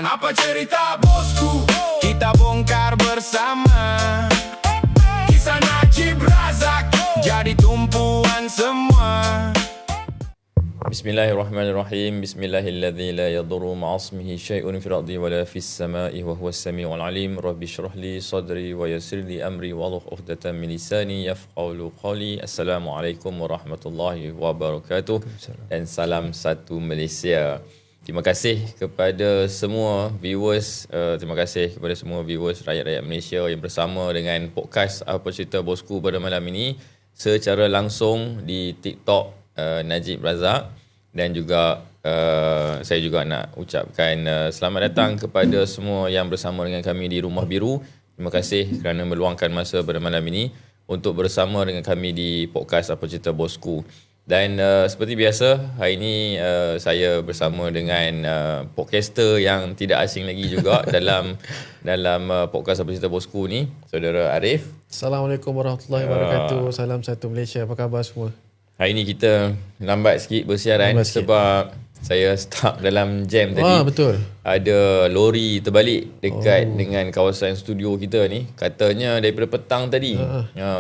Apa cerita bosku? Kita bongkar bersama. Kisah Najib Razak jadi tumpuan semua. Bismillahirrahmanirrahim. Bismillahilladzi la yadurru ma'asmihi syai'un fil ardi wala fis sama'i wa huwas samiul alim. Rabbi shrah li sadri wa yassir li amri wahlul 'uqdatam min lisani yafqahu qawli. Assalamualaikum warahmatullahi wabarakatuh. Dan salam satu Malaysia. Terima kasih kepada semua viewers, terima kasih kepada semua viewers rakyat-rakyat Malaysia yang bersama dengan podcast Apa Cerita Bosku pada malam ini secara langsung di TikTok Najib Razak. Dan juga saya juga nak ucapkan selamat datang kepada semua yang bersama dengan kami di Rumah Biru. Terima kasih kerana meluangkan masa pada malam ini untuk bersama dengan kami di podcast Apa Cerita Bosku. Dan seperti biasa, hari ini saya bersama dengan podcaster yang tidak asing lagi juga dalam podcast Apa Cerita Bosku ni, Saudara Arif. Assalamualaikum warahmatullahi wabarakatuh. Salam satu Malaysia. Apa khabar semua? Hari ni kita lambat sikit bersiaran sebab saya stuck dalam jam tadi. Betul. Ada lori terbalik dekat dengan kawasan studio kita ni. Katanya daripada petang tadi.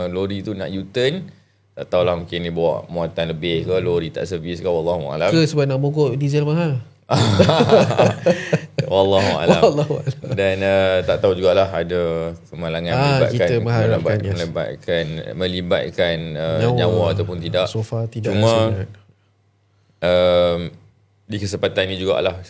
Lori tu nak U-turn. Tak tahulah, mungkin ni bawa muatan lebih ke, lori tak servis ke, wallahualam. Ke sebab nak mogok diesel mahal? Wallahualam. Dan tak tahu jugalah ada kemalangan melibatkan nyawa ataupun tidak. So far tidak. Cuma di kesempatan ni jugalah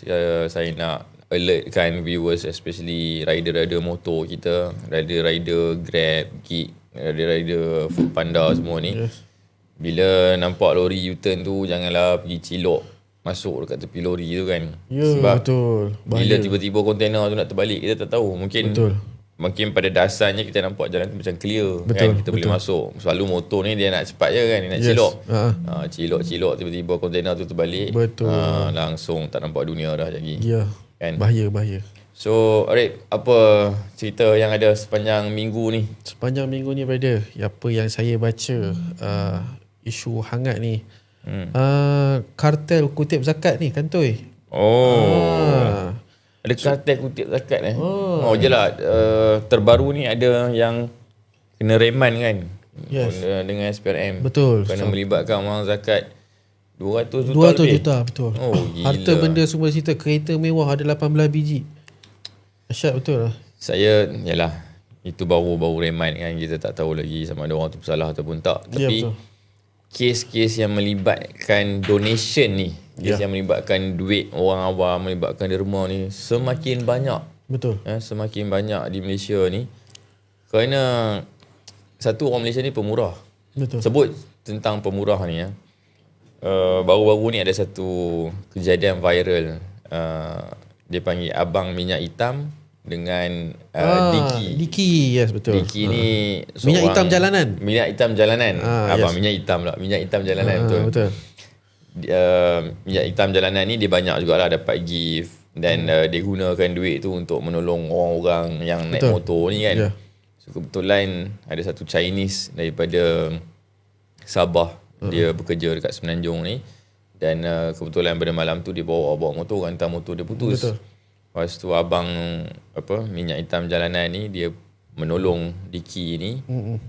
saya nak alertkan viewers, especially rider-rider motor kita, rider-rider Grab, Gig, rider Foodpanda semua ni. Bila nampak lori U-turn tu, janganlah pergi cilok masuk dekat tepi lori tu kan. Sebab betul. Bila tiba-tiba kontena tu nak terbalik, kita tak tahu. Mungkin pada dasarnya kita nampak jalan tu macam clear, kan, kita boleh masuk. Selalu motor ni dia nak cepat je kan, dia nak cilok. Cilok tiba-tiba kontena tu terbalik. Langsung tak nampak dunia dah lagi. Kan? Bahaya. So, Arif, apa cerita yang ada sepanjang minggu ni? Sepanjang minggu ni, brother, apa yang saya baca, isu hangat ni, kartel kutip zakat ni, kantoi. Ada kartel kutip zakat jelah, terbaru ni ada yang kena reman kan, dengan SPRM. Betul. Kerana melibatkan wang zakat 200 juta. Betul. Gila. Harta benda semua cerita. Kereta mewah ada 18 biji. Asyik betul lah. Saya, yalah, itu baru reman kan, kita tak tahu lagi sama ada orang tu bersalah ataupun tak. Tapi kes-kes yang melibatkan donation ni, kes yang melibatkan duit orang awam, melibatkan derma ni semakin banyak. Betul. Semakin banyak di Malaysia ni. Kerana satu, orang Malaysia ni pemurah. Betul. Sebut tentang pemurah ni, baru-baru ni ada satu kejadian viral. Dia panggil abang minyak hitam dengan Diki. Yes, betul. Diki ni minyak hitam jalanan. Minyak hitam jalanan. Abang minyak hitam lah. Minyak hitam jalanan, betul. Minyak hitam jalanan ni dia banyak jugalah dapat gift. Dan dia gunakan duit tu untuk menolong orang-orang yang naik motor ni kan. So kebetulan ada satu Chinese daripada Sabah. Dia bekerja dekat Semenanjung ni. Dan kebetulan pada malam tu dia bawa motor, rantai motor dia putus. Betul. Lepas tu abang minyak hitam jalanan ni dia menolong Diki ni.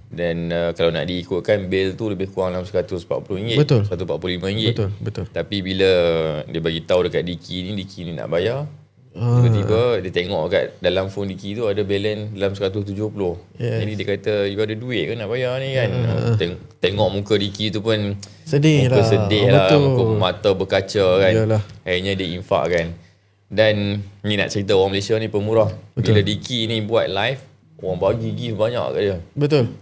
Dan kalau nak diikutkan bil tu lebih kurang dalam RM140. Betul. RM145. Betul. Tapi bila dia bagi tahu dekat Diki ni nak bayar, tiba-tiba dia tengok kat dalam phone Diki tu ada balance dalam 170. Jadi dia kata, you ada duit ke nak bayar ni kan? Tengok muka Diki tu pun sedih lah. Muka mata berkaca kan. Yalah. Akhirnya dia infak kan. Dan ni nak cerita orang Malaysia ni pemurah. Bila Diki ni buat live, orang bagi gift banyak kat dia. Betul.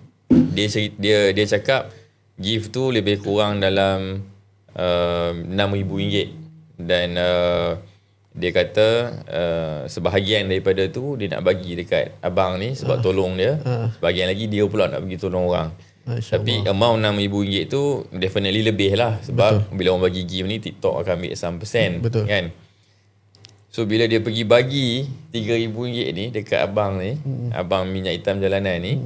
Dia cakap gift tu lebih kurang dalam RM6,000. Dan dia kata sebahagian daripada tu dia nak bagi dekat abang ni sebab tolong dia. Sebahagian lagi dia pula nak bagi tolong orang. Tapi amount RM6,000 tu definitely lebih lah. Sebab bila orang bagi gift ni, TikTok akan ambil some percent. Betul. Kan? So bila dia pergi bagi RM3,000 ni dekat abang ni, abang minyak hitam jalanan ni,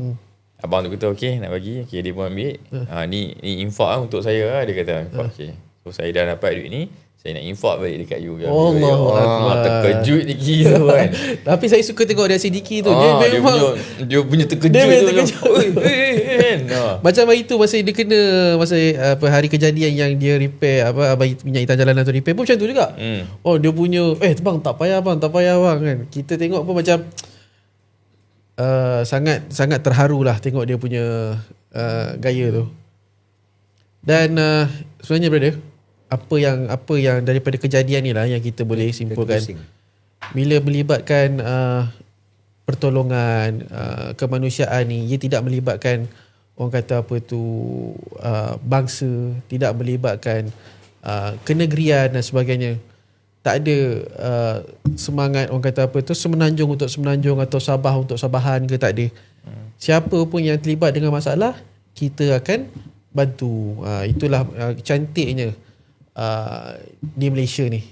abang tu kata okey nak bagi, dia pun ambil. Ni infak lah untuk saya lah, dia kata. Infak, So saya dah dapat duit ni, saya nak infak balik dekat you. Allahu Akbar. Terkejut Diki tu kan. Tapi saya suka tengok reaksi Diki tu. Dia punya terkejut dia tu. terkejut. Macam hari tu masa dia kena hari kejadian yang dia repair abang minyak hitam jalanan tu repair pun macam tu juga. Oh dia punya bang tak payah bang kan. Kita tengok pun macam sangat terharu lah tengok dia punya gaya tu. Dan sebenarnya brother, apa yang daripada kejadian ni lah yang kita boleh simpulkan, bila melibatkan pertolongan kemanusiaan ni, ia tidak melibatkan orang kata apa tu bangsa, tidak melibatkan kenegerian dan sebagainya. Tak ada semangat orang kata apa tu semenanjung untuk semenanjung atau Sabah untuk Sabahan ke, tak ada. Siapa pun yang terlibat dengan masalah, kita akan bantu. Itulah cantiknya di Malaysia ni.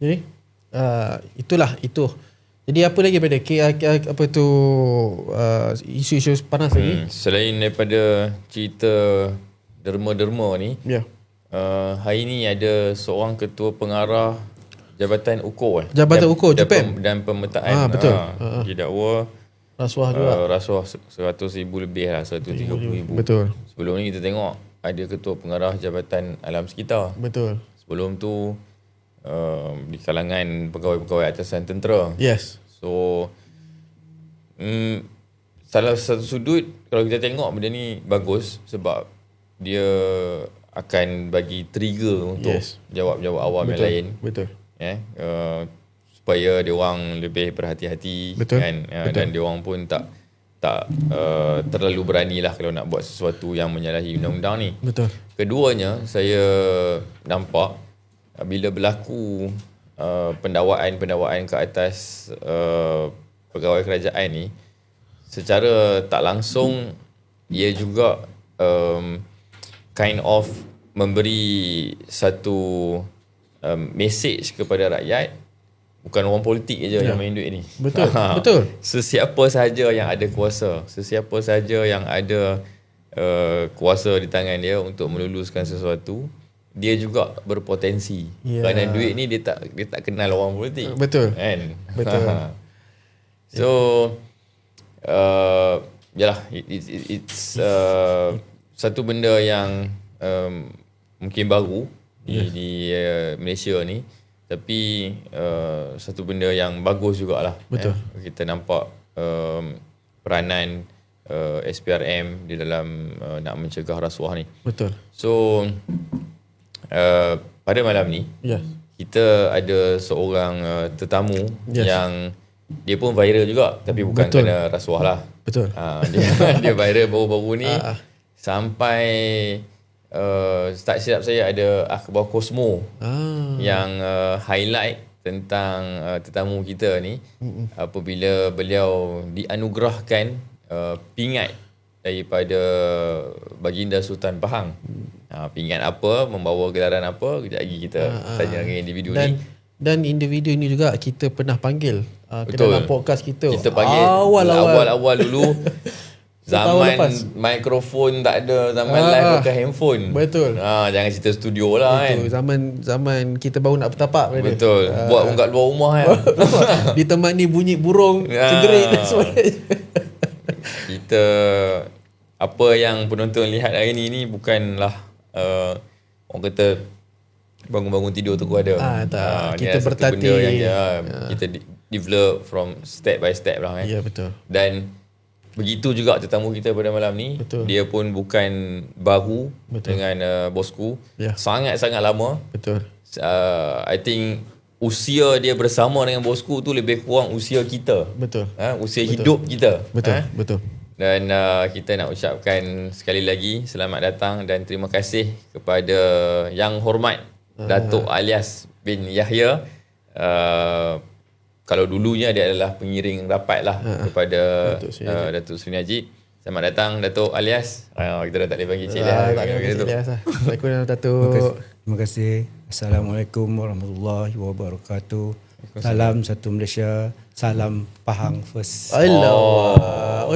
Jadi itu. Jadi apa lagi pada apa tu isu-isu panas lagi? Selain daripada cerita derma-derma ni, hari ni ada seorang ketua pengarah Jabatan Ukur. Jabatan Ukur JPM dan pemetaan. Betul. Didakwa rasuah juga. Rasuah 100,000 lebih lah, 130,000. Betul. Sebelum ni kita tengok ada ketua pengarah Jabatan Alam Sekitar. Betul. Sebelum tu di kalangan pegawai-pegawai atasan tentera. Yes. So salah satu sudut kalau kita tengok benda ni bagus sebab dia akan bagi trigger untuk jawab-jawab awam yang lain. Betul. Supaya dia orang lebih berhati-hati. Betul. Kan? Dan dia orang pun tak terlalu beranilah kalau nak buat sesuatu yang menyalahi undang-undang ni. Betul. Keduanya, saya nampak bila berlaku pendakwaan ke atas pegawai kerajaan ni, secara tak langsung ia juga kind of memberi satu message kepada rakyat. Bukan orang politik je yang main duit ni. Betul. Betul. Sesiapa sahaja yang ada kuasa, sesiapa sahaja yang ada kuasa di tangan dia untuk meluluskan sesuatu, dia juga berpotensi. Kerana duit ni dia tak kenal orang politik. Betul. Kan? Betul. So yalah, it's satu benda yang mungkin baru di Malaysia ni. Tapi satu benda yang bagus jugalah. Betul. Kita nampak peranan SPRM di dalam nak mencegah rasuah ni. Betul. So pada malam ni kita ada seorang tetamu yang dia pun viral juga, tapi bukan kerana rasuah lah. Betul. Dia viral baru-baru ni sampai tak silap saya ada akhbar Cosmo yang highlight tentang tetamu kita ni apabila beliau dianugerahkan pingat daripada Baginda Sultan Pahang. Pingat apa, membawa gelaran apa, kejap lagi kita tanya dengan individu ni. Dan individu ni juga kita pernah panggil ke dalam podcast kita. Kita panggil awal-awal dulu. Zaman mikrofon tak ada, zaman live pakai handphone. Betul. Jangan cerita studio lah. Betul. Kan. Zaman kita baru nak bertapak. Betul. Buat kat luar rumah kan. Ditemani bunyi burung cegerik dan sebagainya. Kita apa yang penonton lihat hari ni bukanlah orang kata bangun-bangun tidur tu ada. Kita bertatih. Benda yang kita develop from step by step lah. Ya, betul. Dan begitu juga tetamu kita pada malam ni. Betul. Dia pun bukan baru dengan bosku. Sangat-sangat lama. Betul. I think usia dia bersama dengan bosku tu lebih kurang usia kita. Betul. Usia hidup kita. Betul. Betul. Dan kita nak ucapkan sekali lagi selamat datang dan terima kasih kepada Yang Hormat Datuk Alias bin Yahya. Kalau dulunya dia adalah pengiring rapat lah kepada Datuk Seri Najib. Selamat datang Datuk Alias. Kita dah tak boleh panggil Cik Alias. Assalamualaikum Datuk. Terima kasih. Assalamualaikum warahmatullahi wabarakatuh. Salam satu Malaysia. Salam Pahang first. Allah.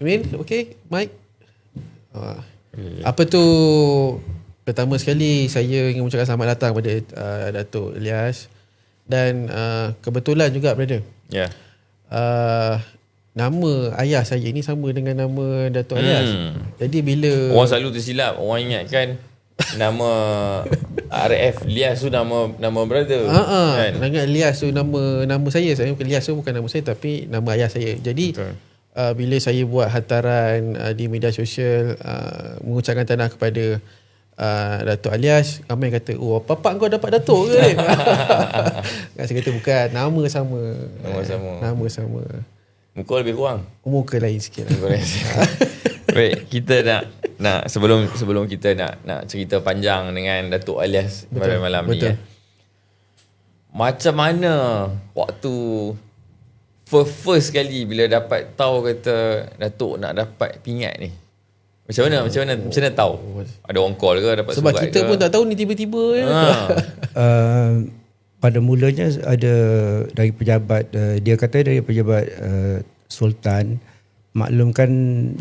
Min, okay, Mike. Apa tu, pertama sekali saya ingin mengucapkan selamat datang kepada Datuk Ilyas. Dan kebetulan juga brother, Ya. nama ayah saya ni sama dengan nama Datuk Ilyas. Jadi bila Orang selalu tersilap, orang ingatkan nama RF Lias tu nama brother. kan? Ingat Ilyas tu nama saya. Saya bukan Ilyas tu bukan nama saya, tapi nama ayah saya. Jadi bila saya buat hantaran di media sosial mengucapkan tahniah kepada Datuk Ilyas, ramai kata, oh bapak kau dapat Datuk ke? Saya kata bukan, nama sama. Nama sama. Muka lebih kurang. Muka lain sikit. Baik, kita nak sebelum kita nak cerita panjang dengan Datuk Ilyas pada malam ni. Macam mana waktu first kali bila dapat tahu kata Datuk nak dapat pingat ni? Macam mana tahu? Ada orang call ke, dapat Sebab surat kita ke? pun tak tahu ni tiba-tiba je. Pada mulanya ada dari pejabat, dia kata dari pejabat Sultan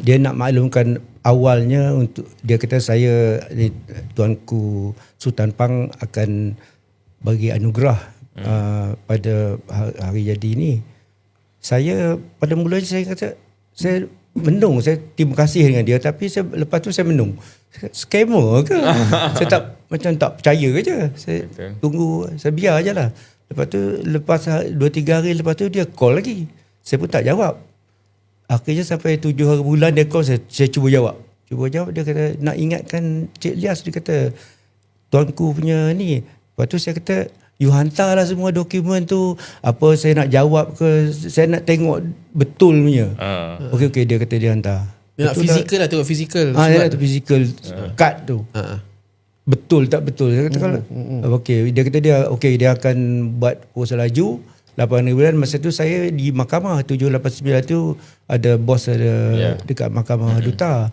dia nak maklumkan awalnya, untuk dia kata saya Tuanku Sultan Pang akan bagi anugerah pada hari jadi ni. Saya pada mulanya saya kata saya menung, saya terima kasih dengan dia, tapi lepas tu saya menung. Scammer ke? Saya tak percaya je. Saya tunggu, saya biar je lah. Lepas tu, lepas 2-3 hari lepas tu dia call lagi. Saya pun tak jawab. Akhirnya sampai 7 hari bulan dia call, saya cuba jawab. Dia kata nak ingatkan Cik Ilyas, dia kata tuanku punya ni. Lepas tu saya kata, you hantarlah semua dokumen tu, apa saya nak jawab ke, saya nak tengok betul punya. Okey, dia kata dia hantar. Dia nak fizikal lah, tengok fizikal. Dia nak fizikal kad tu. Betul tak betul. Saya kata kalau okey, dia kata dia akan buat proses laju 8 bulan. Masa tu saya di mahkamah 789 tu ada bos dekat mahkamah duta.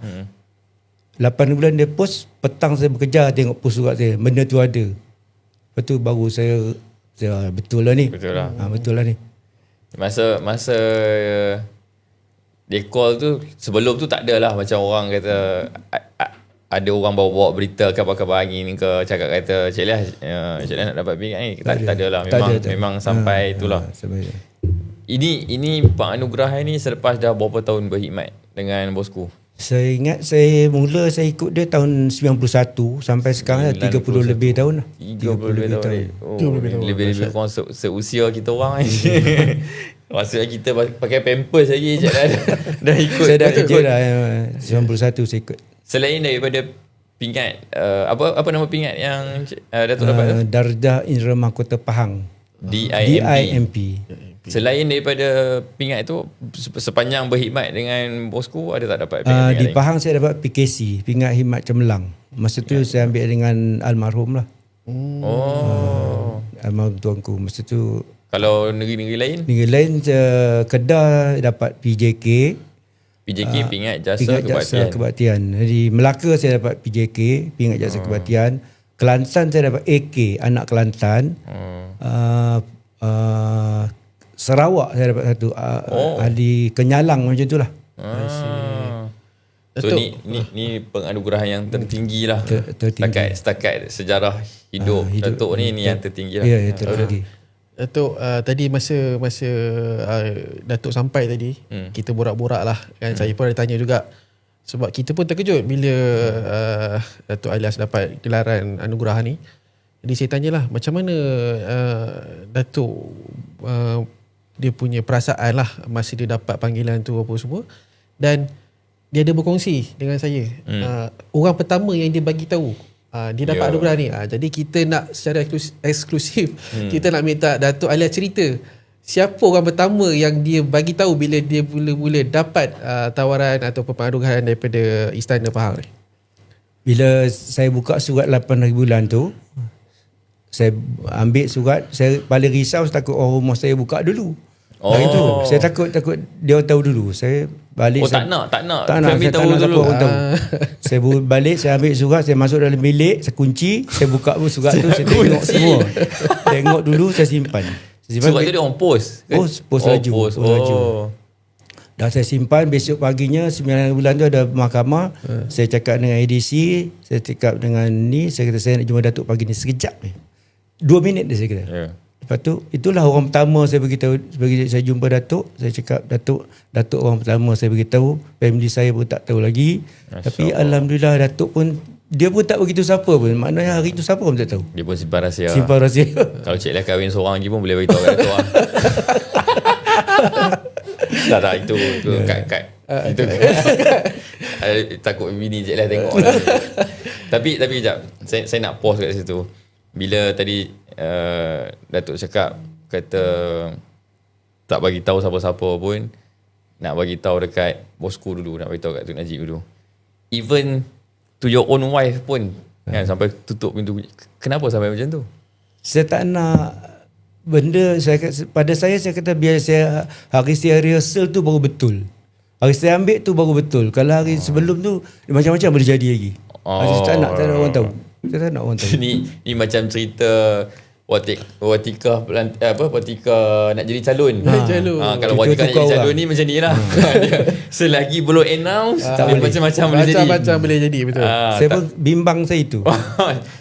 8 bulan dia post, petang saya bekerja tengok post surat saya, benda tu ada. Lepas tu baru saya betul lah ni. Betul lah ni. Masa dia call tu, sebelum tu tak adalah macam orang kata ada orang bawa berita kabar-kabar angin ni ke, cakap kata Cik Ilyas nak dapat pingat ni. Tak adalah. Memang sampai itulah. Ini penganugerahan ni selepas dah berapa tahun berkhidmat dengan bosku? Saya ingat saya ikut dia tahun 91 sampai sekarang 30 lebih tahun lah. 30 lebih tahun. Lebih kurang seusia kita orang ni. Maksudnya kita pakai pampers lagi je dah ikut. Saya dah kerja dah 91 saya ikut. Selain daripada pingat, apa nama pingat yang Datuk dapat tu? Darjah Indra Mahkota Pahang. DIMP. Selain daripada pingat itu, sepanjang berkhidmat dengan bosku, ada tak dapat pingat? Di Pahang saya dapat PKC, pingat khidmat cemerlang. Masa tu saya ambil dengan almarhum lah. Almarhum tuanku. Masa tu. Kalau negeri-negeri lain? Negeri lain Kedah dapat PJK. Pingat jasa kebaktian. Jadi Melaka saya dapat PJK, pingat jasa kebaktian. Kelantan saya dapat AK, anak Kelantan. Sarawak saya dapat satu, ahli Kenyalang macam tu lah. So ni penganugerahan yang tertinggi lah. Setakat sejarah hidup Datuk ni yang tertinggi lah. Ya, tertinggi. Datuk, tadi masa Datuk sampai tadi, kita borak-borak lah kan. Saya pun ada tanya juga, sebab kita pun terkejut bila Datuk Ilyas dapat gelaran anugerah ni. Jadi saya tanyalah macam mana Datuk dia punya perasaan lah masa dia dapat panggilan tu apa semua. Dan dia ada berkongsi dengan saya orang pertama yang dia bagi tahu dia dapat anugerah ni. Jadi kita nak secara eksklusif kita nak minta Datuk Ilyas cerita siapa orang pertama yang dia bagi tahu bila dia mula-mula dapat tawaran atau penganugeraan daripada Istana Pahang ni. Bila saya buka surat 8 hari bulan tu, saya ambil surat, saya paling risau, takut orang rumah saya buka dulu. Hari tu saya takut dia orang tahu dulu. Saya balik, tak nak family tahu dulu. Saya balik, saya ambil surat, saya masuk dalam bilik, saya kunci, saya buka surat tu, saya tengok semua. Tengok dulu, saya simpan. Surat tu dia orang post kan? Post laju. Dah saya simpan, besok paginya 9 bulan tu ada mahkamah. Saya cakap dengan ADC, saya cakap dengan ni, saya kata saya nak jumpa Datuk pagi ni sekejap ni. 2 minit dia saya kata. Ya. Lepas tu itulah orang pertama saya beritahu, bagi saya jumpa Datuk, saya cakap Datuk orang pertama saya beritahu, family saya pun tak tahu lagi. Tapi alhamdulillah Datuk pun dia pun tak beritahu siapa pun. Maknanya hari tu siapa pun tak tahu. Dia pun simpan rahsia. Simpan rahsia. Kalau Cik Lia kahwin seorang lagi pun boleh beritahu kat Datuk lah. tak itu kad itu takut bini Cik Lia tengok lah. tapi kejap, saya nak pause kat situ. Bila tadi Datuk cakap kata tak bagi tahu siapa-siapa pun, nak bagi tahu dekat bosku dulu, nak bagi tahu kat Tun Najib dulu, even to your own wife pun kan, sampai tutup pintu. Kenapa sampai macam tu? Saya tak nak benda pada saya kata biar saya hari saya rehearsal tu baru betul. Hari saya ambil tu baru betul. Kalau hari sebelum tu macam-macam boleh jadi lagi. Saya tak nak orang tahu. Saya tak nak orang tahu. Ni macam cerita Watika nak jadi calon. Kalau Watika nak jadi calon ni macam ni lah. Selagi belum announce macam-macam boleh jadi. Macam-macam boleh jadi, betul. Saya pun bimbang saya itu.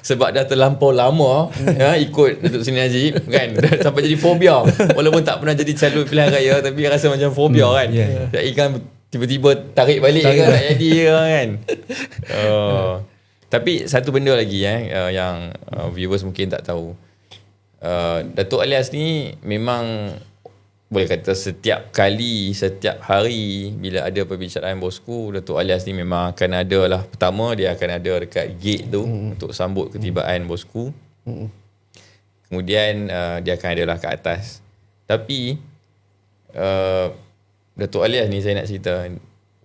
Sebab dah terlampau lama ikut Datuk Seri Najib kan, sampai jadi fobia. Walaupun tak pernah jadi calon pilihan raya, tapi rasa macam fobia kan. Kan tiba-tiba tarik balik kan, tak jadi kan. Tapi satu benda lagi yang viewers mungkin tak tahu. Datuk Alias ni memang boleh kata setiap hari bila ada perbicaraan bosku, Datuk Alias ni memang akan ada lah. Pertama dia akan ada dekat gate tu untuk sambut ketibaan bosku. Kemudian dia akan ada lah kat atas. Tapi Datuk Alias ni saya nak cerita,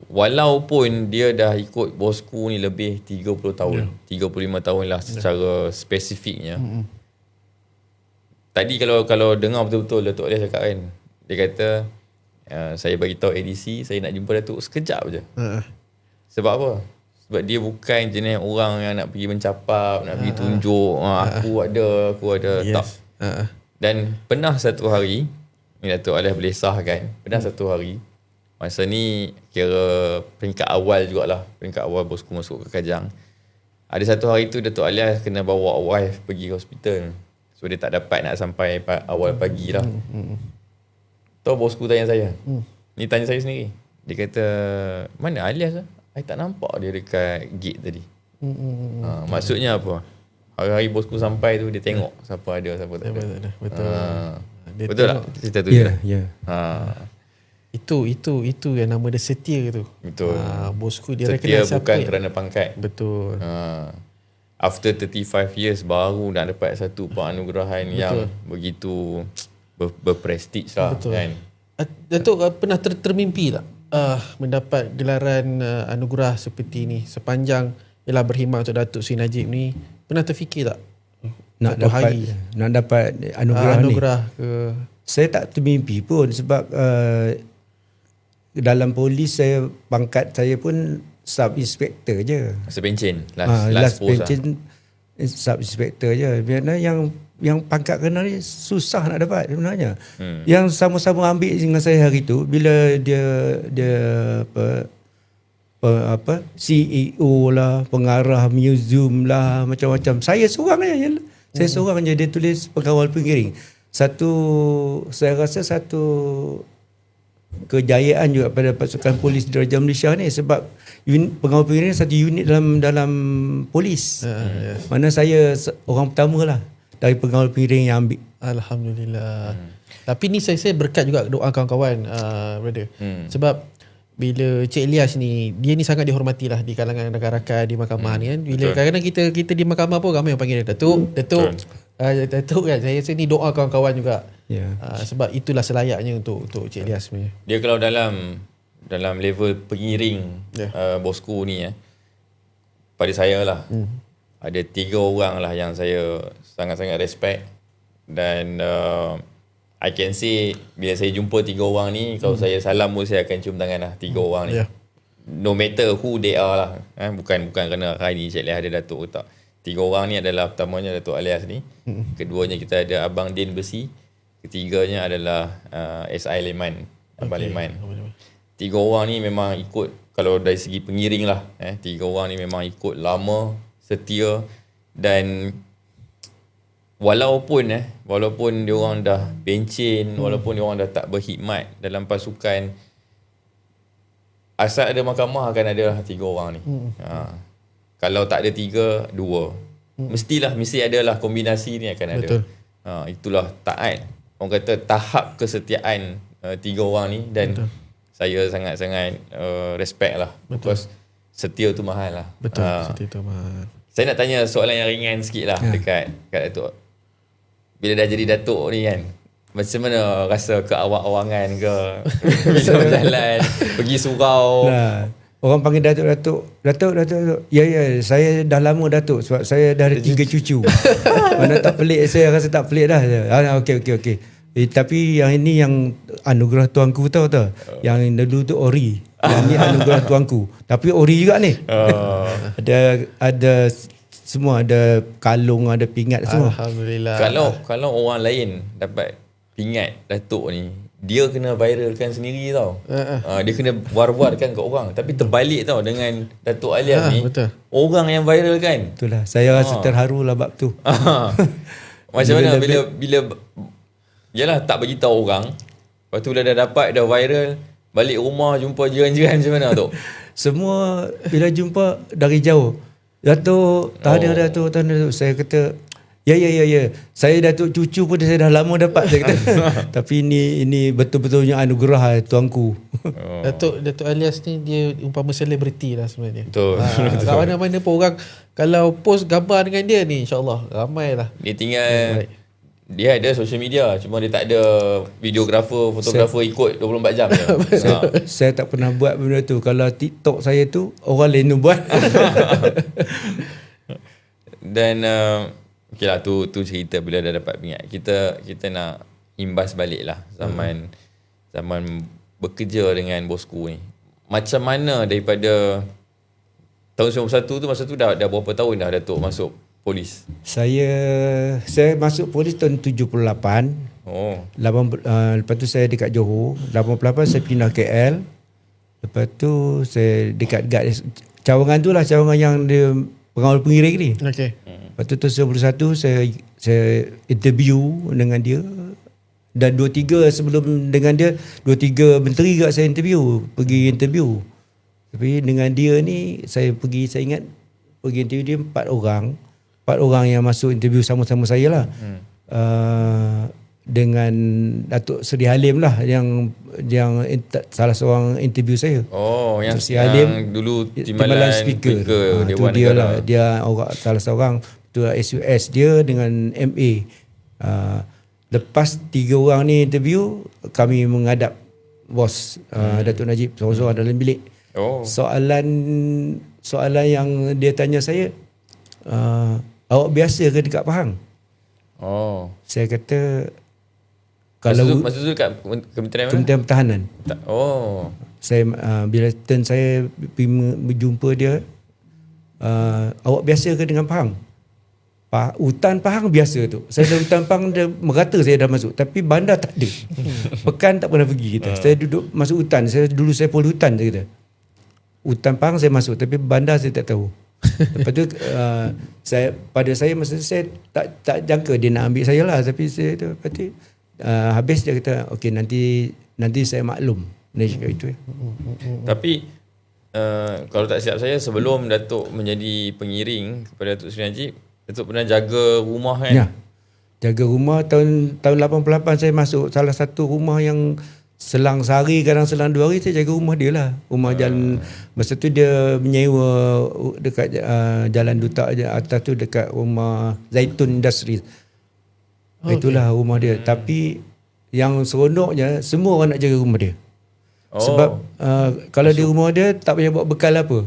walaupun dia dah ikut bosku ni lebih 30 tahun, 35 tahun lah secara spesifiknya. Tadi kalau dengar betul-betul Datuk Alias cakap kan, dia kata saya bagi tahu ADC saya nak jumpa Datuk sekejap je. Sebab apa? Sebab dia bukan jenis orang yang nak pergi mencapap, nak pergi tunjuk aku ada Yes. tak. Dan pernah satu hari ni Datuk Alias boleh sahkan, pernah satu hari masa ni kira peringkat awal jugalah, peringkat awal bosku masuk ke Kajang. Ada satu hari tu Datuk Alias kena bawa wife pergi hospital. So dia tak dapat nak sampai awal pagi lah. Tahu bosku tanya saya. Ni tanya saya sendiri. Dia kata, mana Alias lah? I tak nampak dia dekat gate tadi. Maksudnya apa? Hari-hari bosku sampai tu dia tengok siapa ada, siapa tak ada. Betul. Betul tak? Cerita tu. Ya. Itu yang nama dia setia tu. Betul. Bosku dia Setia recognize bukan siapa kerana pangkat. Betul. After 35 years baru nak dapat satu penganugerahan yang begitu berprestige lah. Betul. Kan? Datuk pernah termimpi tak mendapat gelaran anugerah seperti ni sepanjang ialah berkhidmat untuk Datuk Seri Najib ni? Pernah terfikir tak Nak satu dapat hari anugerah ni. ke? Saya tak termimpi pun sebab dalam polis pangkat saya pun sub inspector je. Masa pencen Last post pension sub inspector je. Biarlah yang pangkat kenal ni susah nak dapat sebenarnya. Yang sama-sama ambil dengan saya hari tu bila dia CEO lah, pengarah museum lah, macam-macam. Saya seorang je. Saya seorang je, dia tulis pengawal pengiring. Saya rasa satu kejayaan juga pada pasukan polis Diraja Malaysia ni sebab pengawal pengiring satu unit dalam polis. Mana saya orang pertama lah dari pengawal pengiring yang ambil. Alhamdulillah. Tapi ni saya berkat juga doa kawan-kawan, brother. Sebab bila Cik Ilyas ni, dia ni sangat dihormati lah di kalangan rakan-rakan di mahkamah ni kan. Bila kadang-kadang kita di mahkamah pun ramai yang panggil dia Datuk Datuk kan. Saya rasa ni doa kawan-kawan juga. Sebab itulah selayaknya untuk Cik Ilyas sebenarnya. Dia kalau dalam level pengiring bosku ni pada saya lah ada 3 orang lah yang saya sangat-sangat respect. Dan I can say bila saya jumpa 3 orang ni, kalau saya salam pun saya akan cium tangan lah 3 orang ni. No matter who they are lah. Bukan kerana hari ni Cik Liah ada Datuk ke tak. 3 orang ni adalah pertamanya Datuk Alias ni. Keduanya kita ada Abang Din Besi. Ketiganya adalah SI Leman, Abang Leman. 3 orang ni memang ikut, kalau dari segi pengiring lah, 3 orang ni memang ikut lama, setia, dan walaupun dia orang dah pencen, walaupun dia orang dah tak berkhidmat dalam pasukan, asal ada mahkamah akan ada 3 orang ni. Kalau tak ada 3, 2. Mesti adalah kombinasi ni akan ada. Betul. Itulah taat. Orang kata tahap kesetiaan 3 orang ni, dan Betul. saya sangat-sangat respect lah. Betul. Because setia tu mahal lah. Betul. Seperti itu mahal. Saya nak tanya soalan yang ringan sikit lah dekat Datuk. Bila dah jadi Datuk ni kan, macam mana rasa keawang-awangan ke bila berjalan, pergi surau? Nah, orang panggil Datuk. Ya, saya dah lama Datuk sebab saya dah ada 3 cucu. Mana tak pelik, saya rasa tak pelik dah. Okey. Tapi yang ini yang anugerah tuanku tahu tak? Yang dulu tu ori. Yang ni anugerah tuanku. Tapi ori juga ni. Ada semua, ada kalung, ada pingat semua. Alhamdulillah. Kalau orang lain dapat pingat Datuk ni, dia kena viralkan sendiri tau. Dia kena war-warkan kat orang. Tapi terbalik tau dengan Datuk Alias ni. Betul. Orang yang viralkan. Itulah, saya rasa terharu lah bab tu. Macam mana bila yalah, tak bagi tahu orang. Lepas tu dah dapat, dah viral, balik rumah jumpa jiran-jiran macam mana tu? Semua bila jumpa dari jauh, Datuk, tahniah Datuk. Saya kata, ya. Saya Datuk cucu pun saya dah lama dapat, saya kata. Tapi ini betul-betulnya anugerah tuanku. Datuk Alias ni dia umpama selebriti lah sebenarnya. Betul. Kat mana-mana pun orang kalau post gambar dengan dia ni, insyaAllah ramai lah. Dia tinggal, dia ada social media, cuma dia tak ada videografer, fotografer ikut 24 jam je. Saya tak pernah buat benda tu. Kalau TikTok saya tu, orang lain tu buat. Dan okey lah, tu cerita bila dah dapat pingat. Kita nak imbas balik lah zaman bekerja dengan bosku ni. Macam mana daripada tahun 91 tu, masa tu dah berapa tahun dah Datuk masuk polis? Saya masuk polis tahun 78. Lepas tu saya dekat Johor. 88 saya pindah KL. Lepas tu saya dekat cawangan tu lah, cawangan yang dia pengawal pengiring ni. Okey. Lepas tu tahun 91 saya interview dengan dia. Dan 2-3 sebelum dengan dia, 2-3 menteri kat saya pergi interview. Tapi dengan dia ni saya ingat pergi interview dia 4 orang yang masuk interview sama-sama saya lah. Dengan Datuk Seri Halim lah yang salah seorang interview saya. Yang Seri Halim dulu Timbalan Speaker Dewan dia Negara lah. Dia orang salah seorang tu SUS dia dengan MA. Lepas 3 orang ni interview, kami menghadap bos Datuk Najib seorang-seorang dalam bilik. Soalan yang dia tanya saya, awak biasa ke dekat Pahang? Saya kata, kalau masa tu dekat Kementerian mana? Kementerian Pertahanan. Saya bila turn saya pergi berjumpa dia, awak biasa ke dengan Pahang? Hutan Pahang biasa tu. Saya dah hutan Pahang dah merata, saya dah masuk. Tapi bandar tak ada. Pekan tak pernah pergi kita. Saya duduk masuk hutan. Dulu saya pol hutan, saya kata. Hutan Pahang saya masuk, tapi bandar saya tak tahu. Lepas tu pada saya masa saya tak jangka dia nak ambil saya lah. Tapi saya tu habis dia kata, okey, nanti saya maklum. Dia cakap itu. Tapi kalau tak silap saya, sebelum Datuk menjadi pengiring kepada Datuk Seri Najib, Datuk pernah jaga rumah kan? Ya. Jaga rumah tahun 88 saya masuk salah satu rumah yang selang sehari, kadang selang 2 hari saya jaga rumah dia lah. Rumah jalan, masa tu dia menyewa dekat Jalan Duta atas tu, dekat rumah Zaitun Industries. Itulah rumah dia. Tapi yang seronoknya, semua orang nak jaga rumah dia. Sebab kalau di rumah dia tak payah buat bekal apa.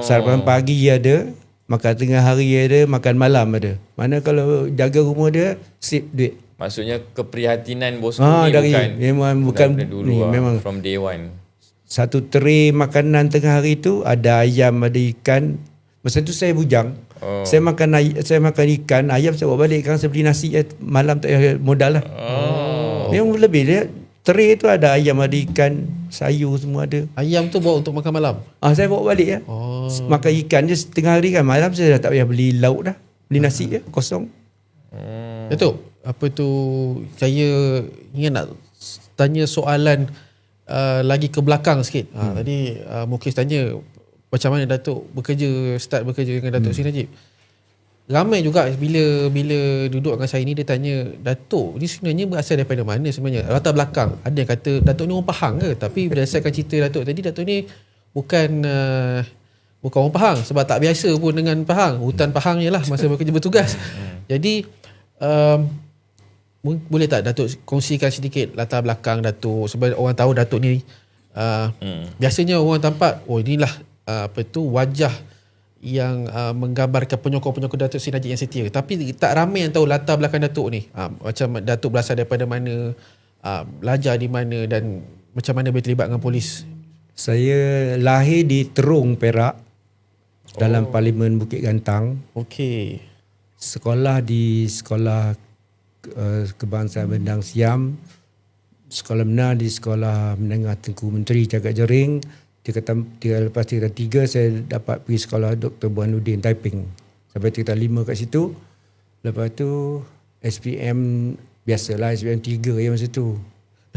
Sarapan pagi ada, makan tengah hari ada, makan malam ada. Mana kalau jaga rumah dia, sip duit. Maksudnya keprihatinan bosku ni bukan dulu ni, memang from day one. Satu tray makanan tengah hari tu ada ayam, ada ikan. Masa tu saya bujang. Saya makan ikan, ayam saya bawa balik. Kan saya beli nasi malam tak payah modal lah. Memang lebih dia. tray tu ada ayam, ada ikan, sayur semua ada. Ayam tu bawa untuk makan malam. Saya bawa balik ya. Makan ikan je setengah hari kan. Malam saya dah tak payah beli lauk dah. Beli nasi je kosong. Datuk, apa tu, saya ingin nak tanya soalan lagi ke belakang sikit. Tadi Muklis tanya macam mana Datuk start bekerja dengan Datuk Sri Najib. Ramai juga bila duduk dengan saya ni, dia tanya, Datuk ni sebenarnya berasal daripada mana sebenarnya, latar belakang. Ada yang kata Datuk ni orang Pahang ke, tapi berdasarkan cerita Datuk tadi, Datuk ni bukan orang Pahang, sebab tak biasa pun dengan Pahang. Hutan Pahang je lah masa bekerja bertugas. Jadi boleh tak Datuk kongsikan sedikit latar belakang Datuk, sebab orang tahu Datuk ni biasanya orang tampak, inilah wajah yang menggambarkan penyokong-penyokong Datuk Sri Najib yang setia, tapi tak ramai yang tahu latar belakang Datuk ni. Macam Datuk berasal daripada mana, belajar di mana, dan macam mana boleh terlibat dengan polis. Saya lahir di Terung, Perak, dalam Parlimen Bukit Gantang. Okey. Sekolah di sekolah Kebangsaan Bendang Siam, sekolah menengah di Sekolah Menengah Tengku Menteri Cagak Jering. Lepas tingkatan 3 saya dapat pergi sekolah Dr. Buanuddin Taiping sampai tingkatan 5 kat situ. Lepas tu SPM biasalah, SPM 3 je masa tu.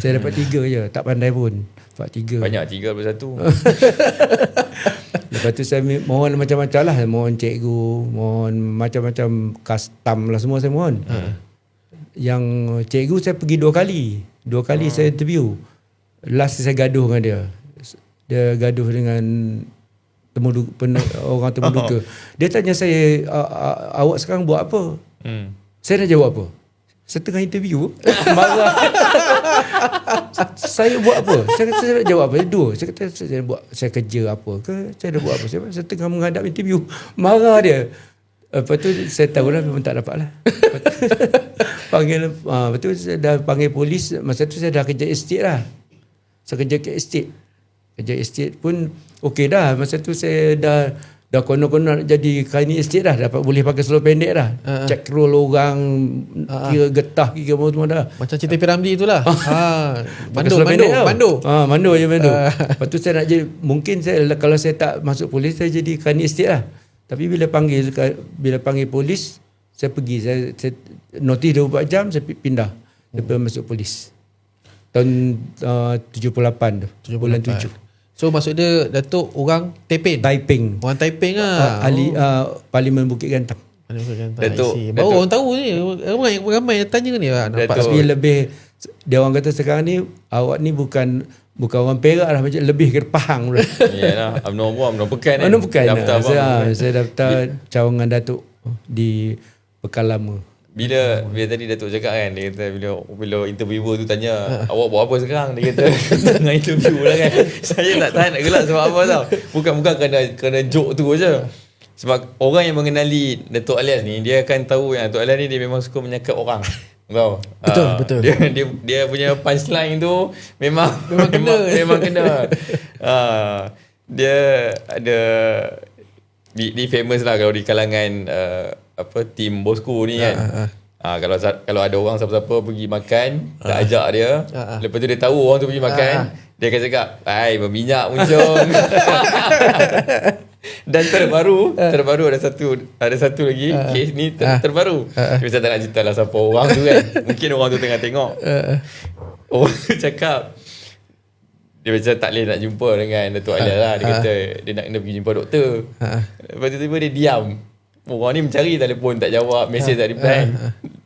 Saya dapat 3 je, tak pandai pun. Dapat 3. Banyak 3 plus 1. Lepas tu saya mohon macam-macam lah. Mohon cikgu, mohon macam-macam custom lah, semua saya mohon. Yang cikgu saya pergi 2 kali. 2 kali saya interview. Last saya gaduh dengan dia. Dia gaduh dengan orang temuduka. Dia tanya saya, awak sekarang buat apa? Saya nak jawab apa? Setengah interview marah. Saya buat apa? Saya kata saya nak jawab apa? Dua. Saya kata saya kerja apa ke? Saya dah buat apa? Saya tengah menghadap interview. Marah dia. Lepas tu saya tahu lah memang tak dapat lah. Lepas tu saya dah panggil polis. Masa tu saya dah kerja estate lah. Saya kerja kat estate. Kerja estate pun okey dah. Masa tu saya dah konon-konon nak jadi kaini estate dah. Dapat boleh pakai seluar pendek dah. Check roll orang, kira getah, kira semua dah. Macam cerita Piramli tu lah. Mando. Mando je Mando. Lepas tu saya nak jadi, mungkin saya, kalau saya tak masuk polis, saya jadi kaini estate lah. Tapi bila panggil polis, saya pergi. Saya notis 24 jam, saya pindah. Lepas masuk polis. Tahun 78 tu. Bulan 7. So maksud dia Datuk orang Taiping. Orang Taiping lah. Ahli Parlimen Bukit Gantang. Datuk, baru orang tahu ni. Ramai yang tanya ni lah. Nampak Tapi lebih, dia orang kata sekarang ni awak ni bukan orang Perak lah, macam lebih ke Pahang pula. Yalah, UMNO Pekan kan. UMNO Pekan. Daftar saya daftar cawangan Datuk di Pekan Lama. Bila tadi Datuk cakap kan, dia kata bila interviewer tu tanya, awak buat apa sekarang? Dia kata tengah interview lah kan. Saya tak tahan nak gelak sebab apa tau. Bukan kerana joke tu je. Sebab orang yang mengenali Datuk Alias ni, dia akan tahu yang Datuk Alias ni dia memang suka menyakap orang. Kau. Betul. Dia punya punchline tu memang kena. Dia ada dia famous lah kalau di kalangan tim bosku ni kan. Kalau ada orang siapa-siapa pergi makan, tak ajak dia, lepas tu dia tahu orang tu pergi makan, dia akan cakap, "Hai, berminyak muncung." Dan terbaru ada satu lagi kes ni terbaru. Saya tak nak cerita lah siapa orang tu kan. Mungkin orang tu tengah tengok. Orang tu cakap dia macam tak boleh nak jumpa dengan Datuk Alias lah. Dia kata dia nak kena pergi jumpa doktor. Lepas tu tiba dia diam. Orang ni mencari telefon tak jawab, mesej tak reply.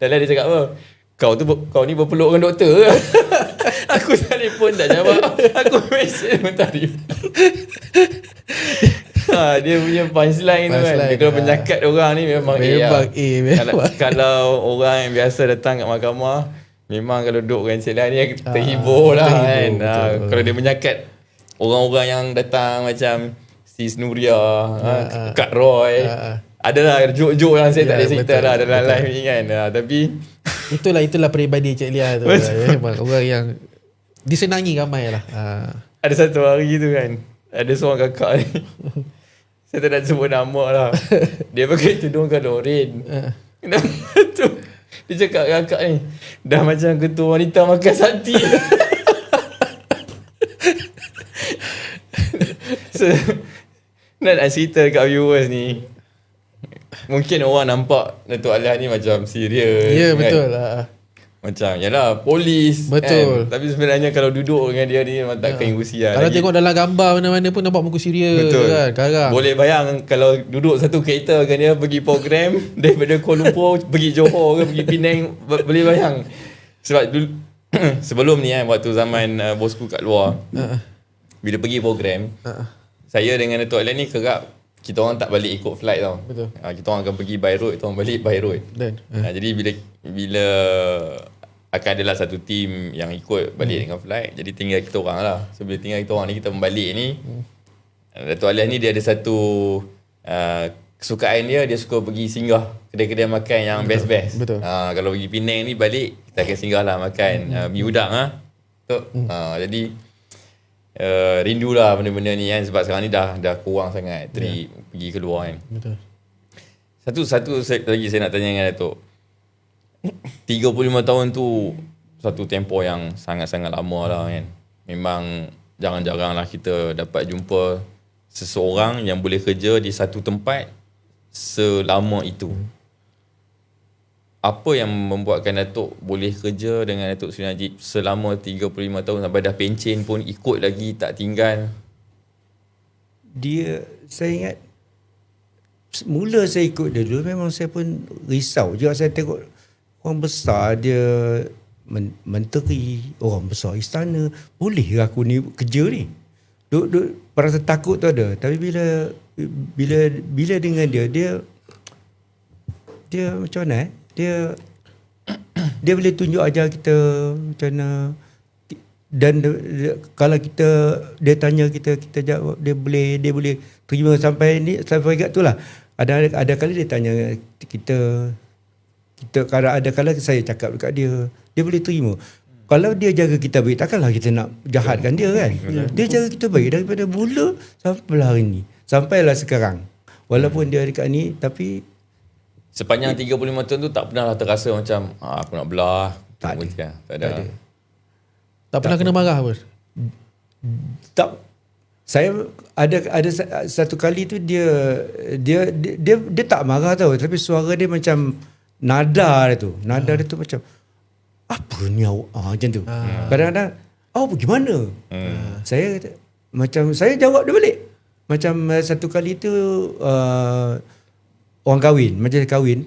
Dan dia cakap apa? Kau ni berpeluk dengan doktor ke? Aku telefon tak jawab, aku mesej pun tak reply. Dia punya punchline tu kan. Dia kalau penyakat orang ni memang kalau orang yang biasa datang kat mahkamah, memang kalau duduk dengan Encik Lah ni terhibur lah kan. Kalau dia menyakat orang-orang yang datang macam Sis Nuria, Kak Roy, adalah joke-joke yang saya tak ada cerita lah dalam live ni kan. Tapi itulah peribadi Encik Lia tu. Memang orang yang disenangi ramai lah. Ada satu hari tu kan, ada seorang kakak ni, saya tak nak sebut nama lah, dia pakai tudung kalorin. Tu dia cakap kakak ni dah macam ketua wanita makan sati. So, nak cerita kat viewers ni, mungkin orang nampak Datuk Alia ni macam serius. Ya, kan? betul lah. Macam, yalah, polis. Betul. Kan? Tapi sebenarnya kalau duduk dengan dia ni, memang tak kena usia. Kalau tengok dalam gambar mana-mana pun nampak muka serius. Betul. Kan? Karang. Boleh bayang kalau duduk satu kereta dengan dia pergi program daripada Kuala Lumpur pergi Johor ke pergi Penang, boleh bayang. Sebab dulu sebelum ni waktu zaman bosku kat luar, bila pergi program, saya dengan Datuk Alia ni kerap kita orang tak balik ikut flight tau. Betul. Kita orang akan pergi by road, kita orang balik by road. Dan Jadi bila akan adalah satu team yang ikut balik dengan flight, jadi tinggal kita orang lah. So bila tinggal kita orang ni, kita membalik ni, Datuk Alia ni dia ada satu kesukaan dia suka pergi singgah kedai-kedai makan yang best-best. Betul. Kalau pergi Penang ni balik, kita akan singgah lah makan mi udang lah. Jadi rindulah benda-benda ni kan, sebab sekarang ni dah kurang sangat trip pergi keluar kan. betul. Satu lagi saya nak tanya dengan Datuk. 35 tahun tu satu tempoh yang sangat-sangat lama lah kan. Memang jarang-jarang lah kita dapat jumpa seseorang yang boleh kerja di satu tempat selama itu. Apa yang membuatkan Datuk boleh kerja dengan Datuk Seri Najib selama 35 tahun sampai dah pencen pun ikut lagi, tak tinggal? Saya ingat mula saya ikut dia dulu memang saya pun risau juga. Saya tengok orang besar dia menteri, orang besar istana, boleh ke aku ni kerja ni? Duk perasa takut tu ada. Tapi bila dengan dia macam mana dia boleh tunjuk ajar kita macam mana, dan kalau dia tanya kita jawab, dia boleh terima sampai ingat tu lah. Ada kali dia tanya kita kalau ada kali saya cakap dekat dia boleh terima. Kalau dia jaga kita baik, takkanlah kita nak jahatkan dia kan. Dia jaga kita baik daripada mula sampai hari ni, sampailah sekarang. Walaupun dia dekat ni, tapi Sepanjang 35 tahun tu tak pernah lah terasa macam aku nak belah. Tak ada. Tak ada. Tak pernah kena marah pun. tak. Saya ada satu kali tu dia tak marah tau, tapi suara dia macam nada dia tu macam apa ni awak macam tu. Kadang-kadang pergi mana? Saya kata, macam saya jawab dia balik. Macam satu kali tu orang kahwin, majlis kahwin,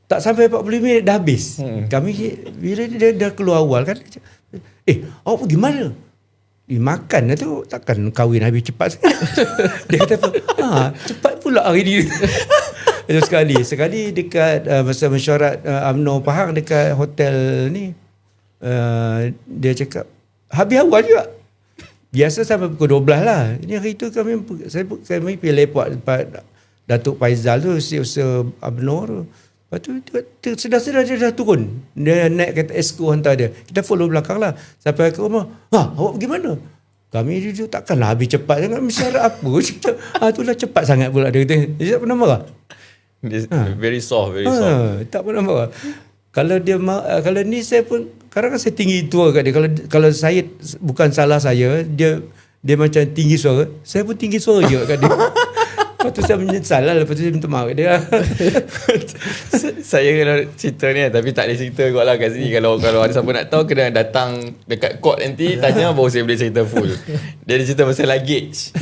tak sampai 40 minit dah habis. Kami bila dia dah keluar awal kan, awak pergi mana? Makan lah tu, takkan kahwin habis cepat sangat. Dia kata cepat pula hari ni. Itu sekali dekat masa mesyuarat UMNO Pahang dekat hotel ni, dia cakap habis awal juga. Biasa sampai pukul 12 lah. Ini hari tu kami pergi lepak tempat Datuk Faizal tu, usaha UMNO tu. Lepas tu sedar-sedar dia dah turun. Dia naik kereta esko hantar dia. Kita follow belakang lah. Sampai ke rumah. Awak pergi mana? Kami duduk takkanlah habis cepat sangat. Mesyuarat apa? Itulah cepat sangat pula dia kata. Dia tak pernah marah. Very soft, very soft. Tak pernah marah. Kalau ni saya pun, kadang-kadang saya tinggi tua kat dia. Kalau saya, bukan salah saya, dia macam tinggi suara, saya pun tinggi suara juga kat dia. Lepas tu saya menyesal lah. Lepas tu saya minta maaf kat dia. Saya kena cerita ni, tapi tak boleh cerita kot lah kat sini. Kalau ada siapa nak tahu, kena datang dekat court nanti, tanya baru saya boleh cerita full. Dia ada cerita pasal luggage.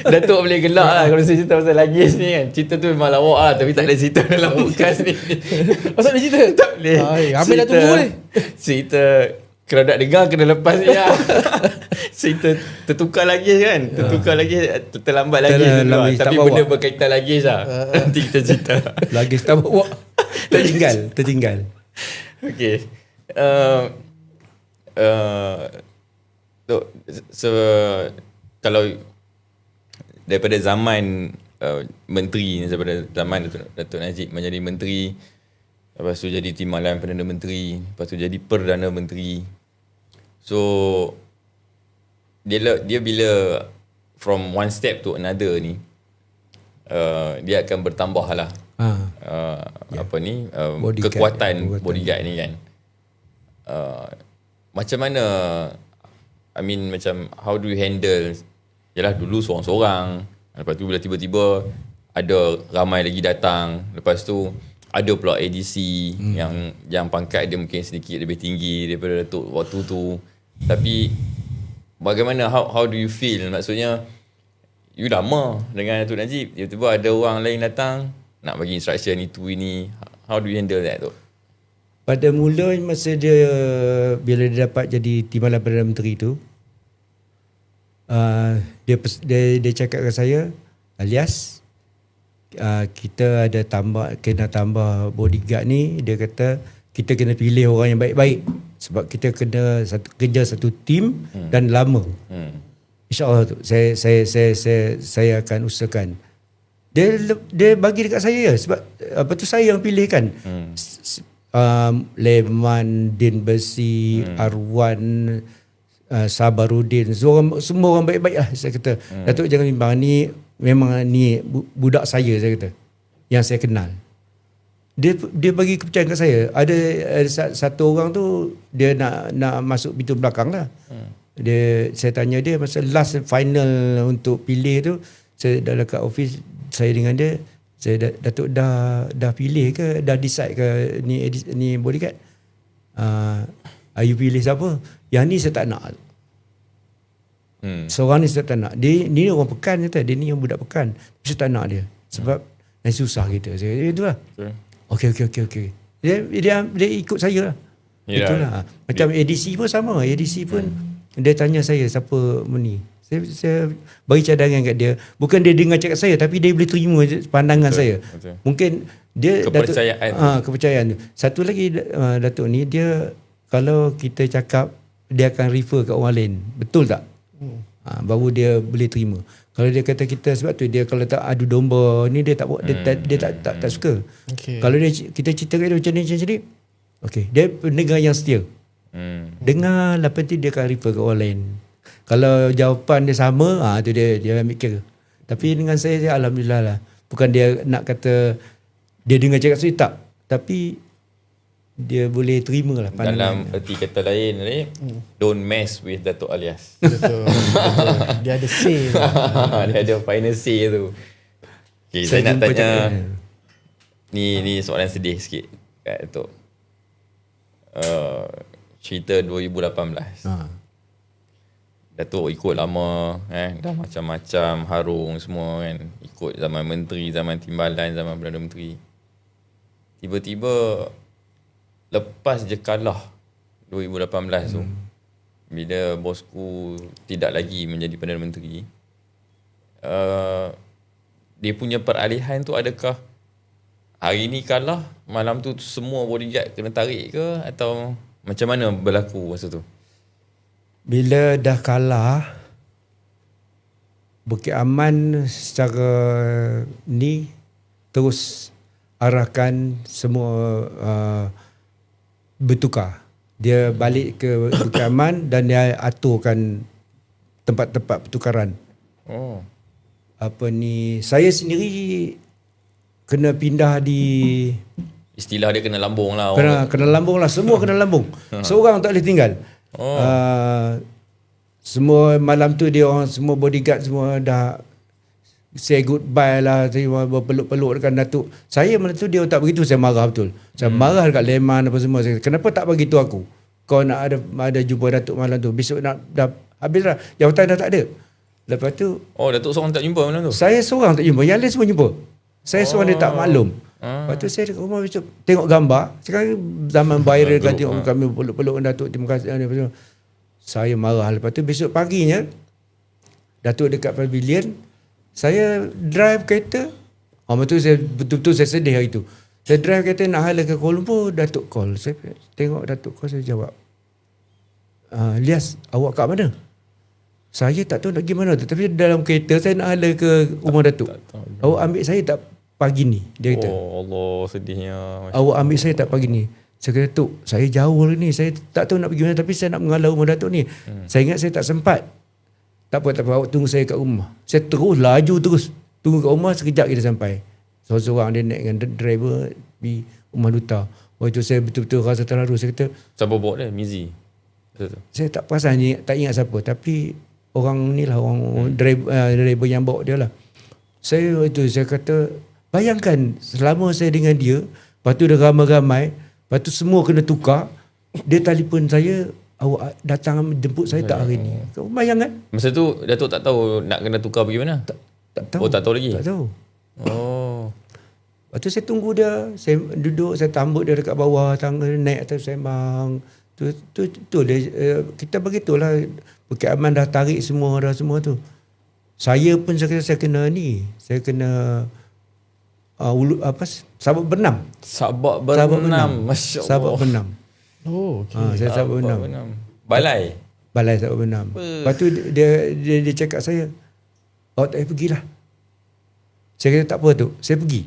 Datuk boleh gelak lah kalau saya cerita pasal luggage ni kan. Cerita tu memang lawak lah, tapi tak boleh cerita dalam podcast ni. Masa boleh cerita? Tak boleh. Ambil dah tunggu ni. Cerita kalau nak dengar kena lepas ni lah. Cerita tertukar lagi kan. Tertukar lagi, terlambat lagi. Tapi benda berkaitan lagi lah. Nanti kita cerita. Lagi tak bawa. Tertinggal. Okay. Kalau daripada zaman menteri, daripada zaman Datuk Najib menjadi menteri, lepas tu jadi timbalan Perdana Menteri, lepas tu jadi Perdana Menteri. So dia bila from one step to another ni, dia akan bertambah lah kekuatan bodyguard ni kan. Macam mana I mean macam how do you handle, yalah dulu seorang-seorang, lepas tu bila tiba-tiba ada ramai lagi datang, lepas tu ada pula ADC yang pangkat dia mungkin sedikit lebih tinggi daripada Datuk waktu tu. Tapi bagaimana, how do you feel? Maksudnya you lama dengan Datuk Najib, tiba-tiba ada orang lain datang nak bagi instruction itu ini. How do you handle that tu? Pada mula masa dia bila dia dapat jadi Timbalan Perdana Menteri tu, dia cakap ke saya, alias kita ada kena tambah bodyguard ni. Dia kata kita kena pilih orang yang baik-baik sebab kita kena kerja satu tim dan lama. InsyaAllah tu saya akan usahakan. Dia bagi dekat saya sebab apa tu saya yang pilih kan. Leman, Din Besi, Arwan, Sabarudin, semua orang baik-baik lah. Saya kata Datuk jangan bimbang, ni memang ni budak saya kata, yang saya kenal. Dia bagi kepercayaan kat saya. Ada satu orang tu dia nak masuk pintu belakang lah. Saya tanya dia masa last final untuk pilih tu, saya dah dekat office saya dengan dia, Datuk dah pilih ke, dah decide ke ni bodyguard? You pilih siapa? Yang ni saya tak nak. Seorang ni saya tak nak. Ni orang pekan kata, dia ni yang budak pekan. Saya tak nak dia. Sebab nanti susah kita. Saya itulah. Okey. Dia ikut saya lah. Itulah. Macam ADC pun sama. ADC pun dia tanya saya siapa ni. Saya bagi cadangan kat dia. Bukan dia dengar cakap saya, tapi dia boleh terima pandangan saya. Mungkin dia kepercayaan. Kepercayaan tu. Satu lagi Datuk ni, dia kalau kita cakap dia akan refer kat orang lain. Betul tak? Baru dia boleh terima. Kalau dia kata kita, sebab tu dia kalau tak adu domba ni dia tak tak suka. Kalau kita cerita kat dia macam ni, okey, dia pendengar yang setia. Dengar lepas tu dia akan refer kat orang lain. Kalau jawapan dia sama, tu dia ambil kira. Tapi dengan saya alhamdulillah lah. Bukan dia nak kata dia dengar cakap saya, tak. Tapi dia boleh terima lah pandangan. Dalam erti kata lain ni, don't mess with Datuk Alias. Betul. Dia ada say. Dia ada final say tu. Okay, saya nak tanya ni soalan sedih sikit kat Datuk. Cerita 2018. Datuk ikut lama dah macam-macam harung semua kan, ikut zaman menteri, zaman timbalan, zaman Perdana Menteri. Tiba-tiba lepas je kalah 2018 tu, bila bosku tidak lagi menjadi Perdana Menteri, dia punya peralihan tu adakah hari ni kalah, malam tu semua bodyguard kena tarik ke, atau macam mana berlaku masa tu? Bila dah kalah, Bukit Aman secara ni terus arahkan semua bertukar. Dia balik ke Bukit Aman dan dia aturkan tempat-tempat pertukaran. Saya sendiri kena pindah di, istilah dia kena lambung lah. Kena lambung lah. Semua kena lambung. Seorang tak boleh tinggal. Semua malam tu dia orang semua bodyguard semua dah say goodbye lah, berpeluk-peluk dengan Datuk. Saya malam tu dia tak begitu, saya marah betul. Saya marah dekat Leman apa semua. Saya, kenapa tak bagi tu aku? Kau nak ada jumpa Datuk malam tu. Besok nak dah habis lah. Jawatan dah tak ada. Lepas tu Datuk seorang tak jumpa malam tu? Saya seorang tak jumpa. Yang lain semua jumpa. Saya seorang dia tak maklum. Lepas tu saya dekat rumah besok tengok gambar. Sekarang zaman viral kan, tengok kami peluk-peluk Datuk, terima kasih. Saya marah. Lepas tu besok paginya Datuk dekat pavilion, saya drive kereta. Betul saya betul-betul saya sedih hari tu. Saya drive kereta nak hala ke Kuala Lumpur, Datuk call. Saya tengok Datuk call, saya jawab, Lias, awak kat mana? Saya tak tahu nak pergi mana tu. Tapi dalam kereta saya nak hala ke rumah Datuk. Awak ambil saya tak pagi ni? Dia kata. Allah, sedihnya. Awak ambil saya tak pagi ni? Saya kata, Tok, saya jauh ni. Saya tak tahu nak pergi mana, tapi saya nak mengalau rumah Datuk ni. Saya ingat saya tak sempat. Tak apa, awak tunggu saya kat rumah. Saya terus laju terus. Tunggu kat rumah, sekejap kita sampai. Seorang-seorang dia naik dengan driver pergi rumah duta. Waktu itu saya betul-betul rasa terharu. Saya kata, siapa bawa dia? Mizi? Betul. Saya tak perasan, tak ingat siapa. Tapi orang ni lah, orang driver yang bawa dia lah. Saya kata, bayangkan selama saya dengan dia, lepas tu dia ramai-ramai, lepas tu semua kena tukar, dia telefon saya, awak datang jemput saya tak hari ni. Kau bayangkan? Masa tu Datuk tak tahu nak kena tukar pergi mana? Tak tahu. Oh, tak tahu lagi? Tak tahu. Oh. Lepas tu saya tunggu dia, saya duduk, saya tambut dia dekat bawah tangga, naik atas sembang. Tu dia, kita begitulah. Bukit Aman dah tarik semua tu. Saya pun saya kena ni, saya kena sabak bernam. Sabak bernam. Masya Allah. Sabak bernam. Oh, okay. Saya sabak bernam. Balai. Sabak bernam. Lepas tu dia cakap saya, awak tak payah pergilah. Saya kata tak apa tu, saya pergi.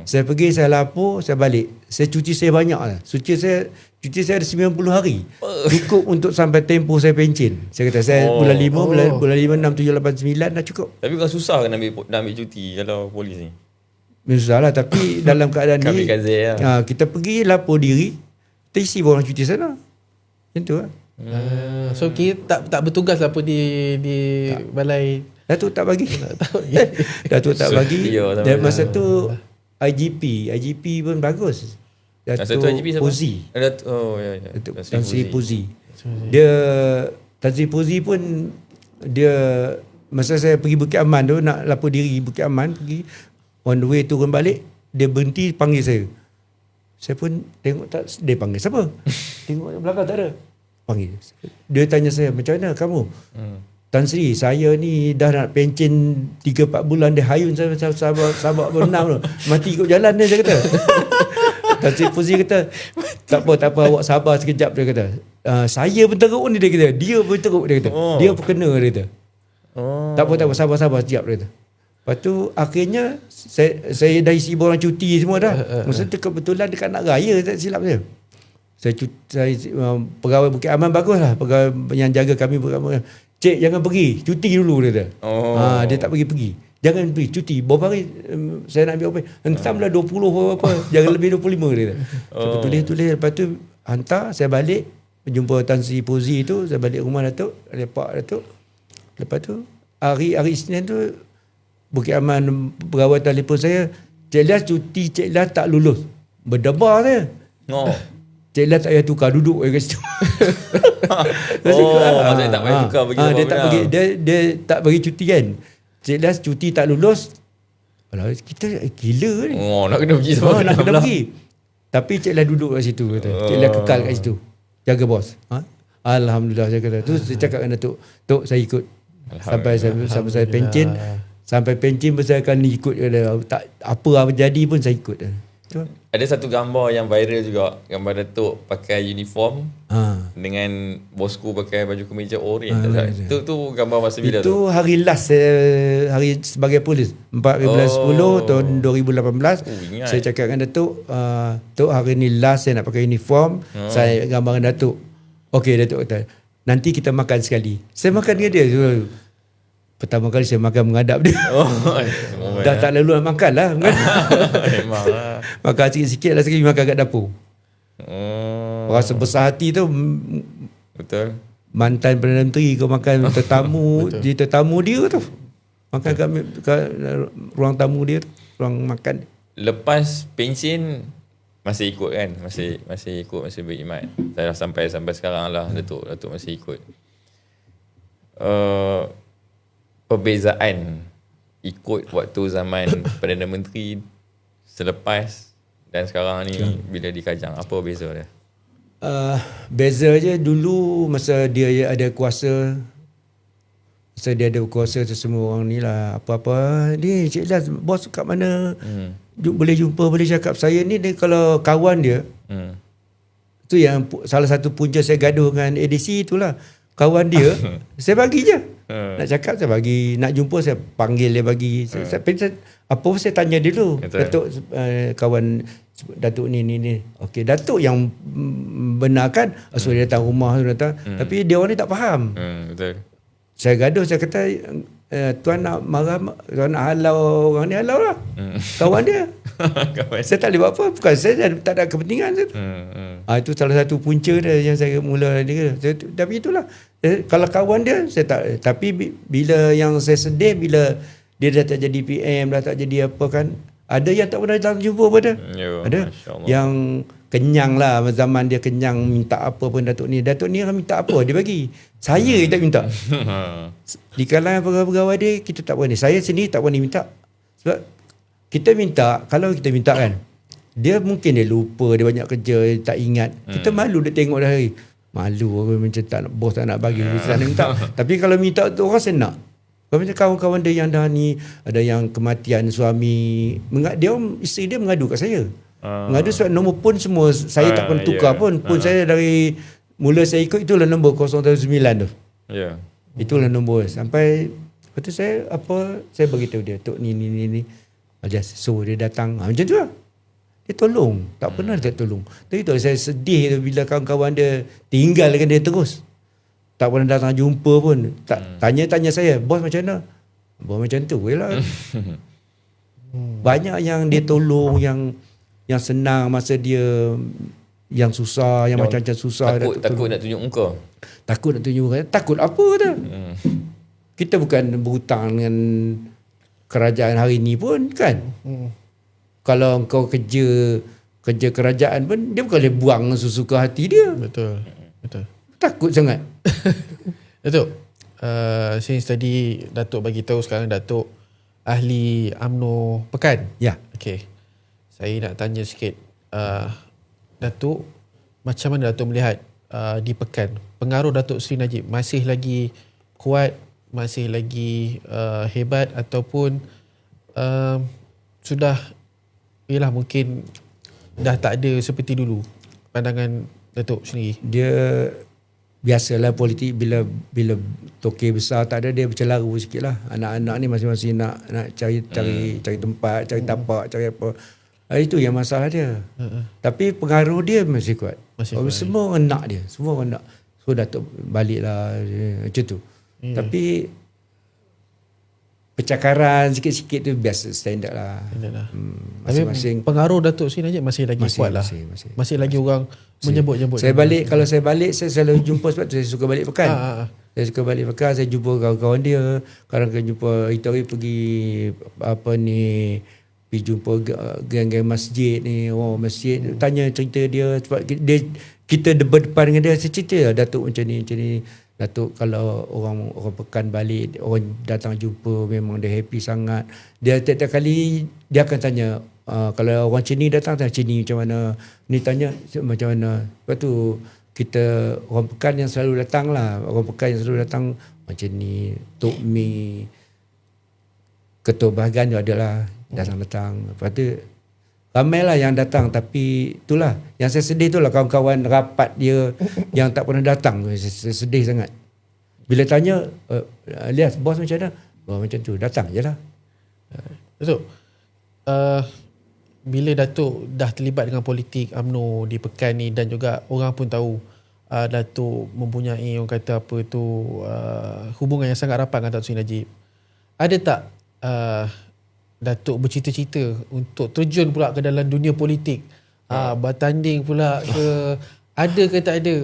Saya pergi, saya lapor, saya balik. Saya cuti saya banyak lah. Cuti saya ada 90 hari. Cukup untuk sampai tempoh saya pencen. Saya kata saya bulan 5, bulan 5, 6, 7, 8, 9 dah cukup. Tapi bukan susah kan nak ambil cuti kalau polis ni? Susah lah. Tapi dalam keadaan ni kita pergi lapor diri, kita isi orang cuti sana. Macam tu lah. So kita tak bertugas lah pun di balai. Datuk tak bagi. Datuk tak bagi. Dan masa tu IGP pun bagus. Datuk Puzi. Oh ya. Datuk Tan Sri Puzi. Dia Tan Sri Puzi pun dia masa saya pergi Bukit Aman tu nak lapor diri Bukit Aman, pergi on the way turun balik, dia berhenti panggil saya. Saya pun tengok tak, dia panggil siapa? Tengok belakang tak ada. Panggil. Dia tanya saya, macam mana kamu? Tan Sri, saya ni dah nak pencen 3-4 bulan, dia hayun saya sabak bernam tu. Mati ikut jalan dia, saya kata. Tan Sri Puzi kata, tak apa, awak sabar sekejap, dia kata. Saya pun teruk ni, dia kata. Dia pun teruk, dia kata. Dia pun kena, dia kata. Tak apa, sabar sekejap, dia kata. Lepas tu akhirnya saya dah isi borang cuti semua dah. Masa tu kebetulan dekat nak raya, tak silap saya. Saya pegawai Bukit Aman bagus lah, pegawai yang jaga kami Bukit Aman. Cik jangan pergi, cuti dulu dia kata. Dia tak pergi. Jangan pergi, cuti. Berapa hari saya nak ambil apa? Hentamlah 20 apa. Jangan lebih 25 dia kata. Tulis. Lepas tu hantar, saya balik jumpa Tan Sri Puzi tu, saya balik rumah Datuk, lepak Datuk. Lepas tu hari Isnin tu Bukit Aman pegawai telefon saya, Cik Ilyas cuti, Cik Ilyas tak lulus. Berdebar saya. Cik Ilyas tak payah tukar, duduk kat situ. Maksudnya tak payah tukar bagi dia tak bagi cuti kan. Cik Ilyas cuti tak lulus. Alah, kita gila ni. Nak kena pergi sebab nak kena pergi. Tapi Cik Ilyas duduk kat situ kata. Cik Ilyas kekal kat situ. Jaga bos. Alhamdulillah saya kata. Tu saya cakap dengan Datuk, Tok saya ikut. Sampai saya pencen. Sampai pencen pun saya akan ikut. Tak apa jadi pun saya ikut. Ada satu gambar yang viral juga, gambar Datuk pakai uniform dengan bosku pakai baju kemeja oranye. Itu gambar masa bila tu? Itu hari last hari sebagai polis 4 bulan 10 tahun 2018. Saya cakap dengan Datuk, Tok hari ni last saya nak pakai uniform. Saya gambar dengan Datuk. Okey, Datuk kata, nanti kita makan sekali. Saya makan dengan dia. Pertama kali saya makan menghadap dia. Dah tak lalu nak makan lah. Memang lah. Makan sikit-sikit lah, sekali makan kat dapur. Rasa besar hati tu. Betul. Mantan Perdana Menteri kau makan tetamu. Dia tetamu dia tu. Makan kat ruang tamu dia tu. Ruang makan. Lepas pensin masih ikut kan? Masih ikut, masih berkhidmat. Saya dah sampai sekarang lah. Datuk masih ikut. Perbezaan ikut waktu zaman Perdana Menteri selepas dan sekarang ni bila di Kajang, apa beza dia? Beza je dulu masa dia ada kuasa, semua orang ni lah apa-apa ni Cik Ilyas bos kat mana, boleh jumpa, boleh cakap. Saya ni dia, kalau kawan dia tu yang salah satu punca saya gaduh dengan ADC itulah. Kawan dia saya bagi je. Nak cakap saya bagi, nak jumpa saya panggil dia bagi. Saya saya tanya dia dulu. Datuk kawan Datuk ni. Okey, Datuk yang benarkan suruh dia datang rumah, datang. Tapi dia orang ni tak faham. Betul. Saya gaduh, saya kata tuan nak marah, tuan nak halau orang ni, halau lah. Kawan dia. Saya tak boleh buat apa. Bukan saya tak ada kepentingan. Itu salah satu punca dia yang saya mula dia. Tapi itulah. Kalau kawan dia, saya tak. Tapi bila yang saya sedih, bila dia dah tak jadi PM, dah tak jadi apa kan. Ada yang tak pernah datang jumpa pada. Ada. Yang kenyang lah. Zaman dia kenyang minta apa pun Datuk ni. Datuk ni orang minta apa, dia bagi. Saya tak minta. Di kalangan pegawai-pegawai dia, kita tak berani. Saya sendiri tak berani minta. Sebab kita minta, kalau kita minta kan, dia mungkin dia lupa, dia banyak kerja, dia tak ingat. Kita malu dia tengok dah hari. Malu macam tak nak, bos tak nak bagi, saya nak minta. Tapi kalau minta tu orang saya nak. Macam kawan-kawan dia yang dah ni, ada yang kematian suami, dia isteri dia mengadu kat saya. Mengadu sebab nombor pun semua saya tak pernah tukar pun. Pun saya dari mula saya ikut itulah nombor 009 tu. Itulah nombor. Sampai lepas tu saya beritahu dia, Tok ni. Just suruh dia datang. Macam tu lah. Dia tolong. Tak pernah dia tolong. Tapi tu saya sedih bila kawan-kawan dia tinggalkan dia terus. Tak pernah datang jumpa pun. Tanya-tanya saya, bos macam mana? Bos macam tu. Yelah. Banyak yang dia tolong, yang senang masa dia, yang susah, yang macam-macam susah. Takut nak tunjuk muka. Takut nak tunjuk muka. Takut apa tu? Kita bukan berhutang dengan kerajaan hari ni pun kan. Kalau kau kerja kerajaan pun, dia bukan boleh buang sesuka hati dia. Betul. Takut sangat. Datuk, since tadi Datuk bagi tahu sekarang Datuk ahli UMNO Pekan. Ya. Okey. Saya nak tanya sikit, Datuk, macam mana Datuk melihat di Pekan, pengaruh Datuk Seri Najib masih lagi kuat, masih lagi hebat, ataupun sudah ialah mungkin dah tak ada seperti dulu pandangan Datuk sendiri? Dia biasalah politik, bila toke besar tak ada, dia bercelaru sikit lah. Anak-anak ni masing-masing nak cari tempat, cari tapak, cari apa. Itu yang masalah dia. Tapi pengaruh dia masih kuat. Semua orang nak dia. Semua orang nak. So Datuk balik lah macam tu. Tapi percakaran sikit-sikit tu biasa, standard lah. Masing-masing. Pengaruh Datuk Seri Najib masih lagi kuat lah. Masih lagi orang menyebut-nyebut. Kalau saya balik, saya selalu jumpa, sebab tu saya suka balik Pekan. Saya suka balik Pekan, saya jumpa kawan-kawan dia. Kadang-kadang jumpa, itu hari pergi pergi jumpa geng-geng masjid ni, masjid, tanya cerita dia, sebab kita berdepan dengan dia. Saya cerita Datuk macam ni. Datuk kalau orang Pekan balik, orang datang jumpa, memang dia happy sangat. Dia tiap-tiap kali dia akan tanya, kalau orang Cini datang, tanya Cini macam mana, ni tanya macam mana. Lepas tu kita orang Pekan yang selalu datang lah, orang Pekan yang selalu datang macam ni, Tok Mi, ketua bahagian tu adalah datang. Lepas tu ramai lah yang datang. Tapi itulah yang saya sedih, itulah kawan-kawan rapat dia yang tak pernah datang. Saya sedih sangat bila tanya, lihat bos macam mana. Macam tu, datang je lah. Datuk, bila Datuk dah terlibat dengan politik UMNO di Pekan ni, dan juga orang pun tahu Datuk mempunyai, orang kata apa tu, hubungan yang sangat rapat dengan Datuk Seri Najib, ada tak Datuk bercita-cita untuk terjun pula ke dalam dunia politik, bertanding pula ke, ada ke tak ada?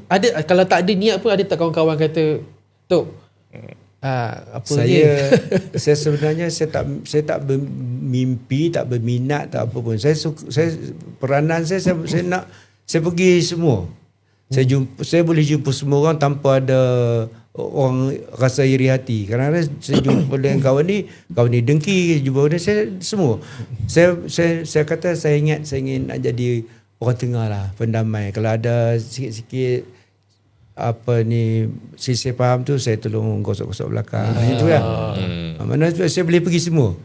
Ada, kalau tak ada niat pun, ada tak kawan-kawan kata, Tok, apa saya sebenarnya saya tak bermimpi, tak berminat, tak apa pun. Saya peranan saya nak, saya pergi semua. Saya boleh jumpa semua orang tanpa ada orang rasa iri hati. Kadang-kadang saya jumpa dengan kawan ni dengki, jumpa dia, saya semua. Saya kata saya ingin nak jadi orang tengah lah, pendamai. Kalau ada sikit-sikit sisi faham tu, saya tolong gosok-gosok belakang. Itu lah. Mana saya boleh pergi semua.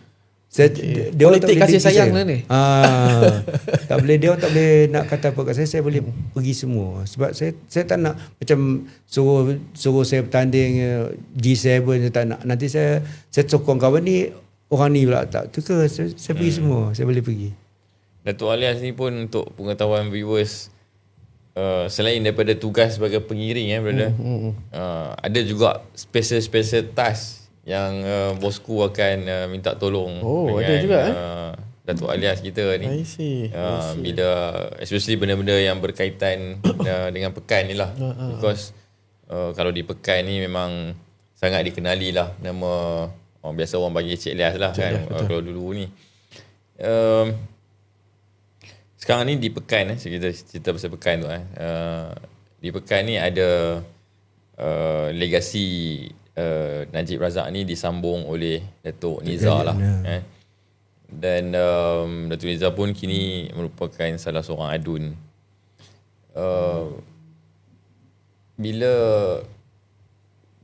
Politik kasih sayang lah ni. Tak boleh, dia tak boleh nak kata apa kat saya boleh pergi semua. Sebab saya tak nak macam suruh saya bertanding G7, saya tak nak. Nanti saya sokong kawan ni, orang ni pula tak. Tu ke saya pergi semua, saya boleh pergi. Datuk Alias ni pun, untuk pengetahuan viewers, selain daripada tugas sebagai pengiring brother, ada juga special task bosku akan minta tolong Oh, dengan ada juga, Datuk Alias kita ni. I see. Bila especially benda-benda yang berkaitan dengan pekan ni lah. Because kalau di pekan ni memang sangat dikenali lah nama biasa orang panggil Cik Elias lah kan. Kalau dulu ni sekarang ni di pekan kita cerita pasal pekan tu di pekan ni ada legasi Najib Razak ni disambung oleh Datuk Nizar lah. Dan Datuk Nizar pun kini merupakan salah seorang adun. Bila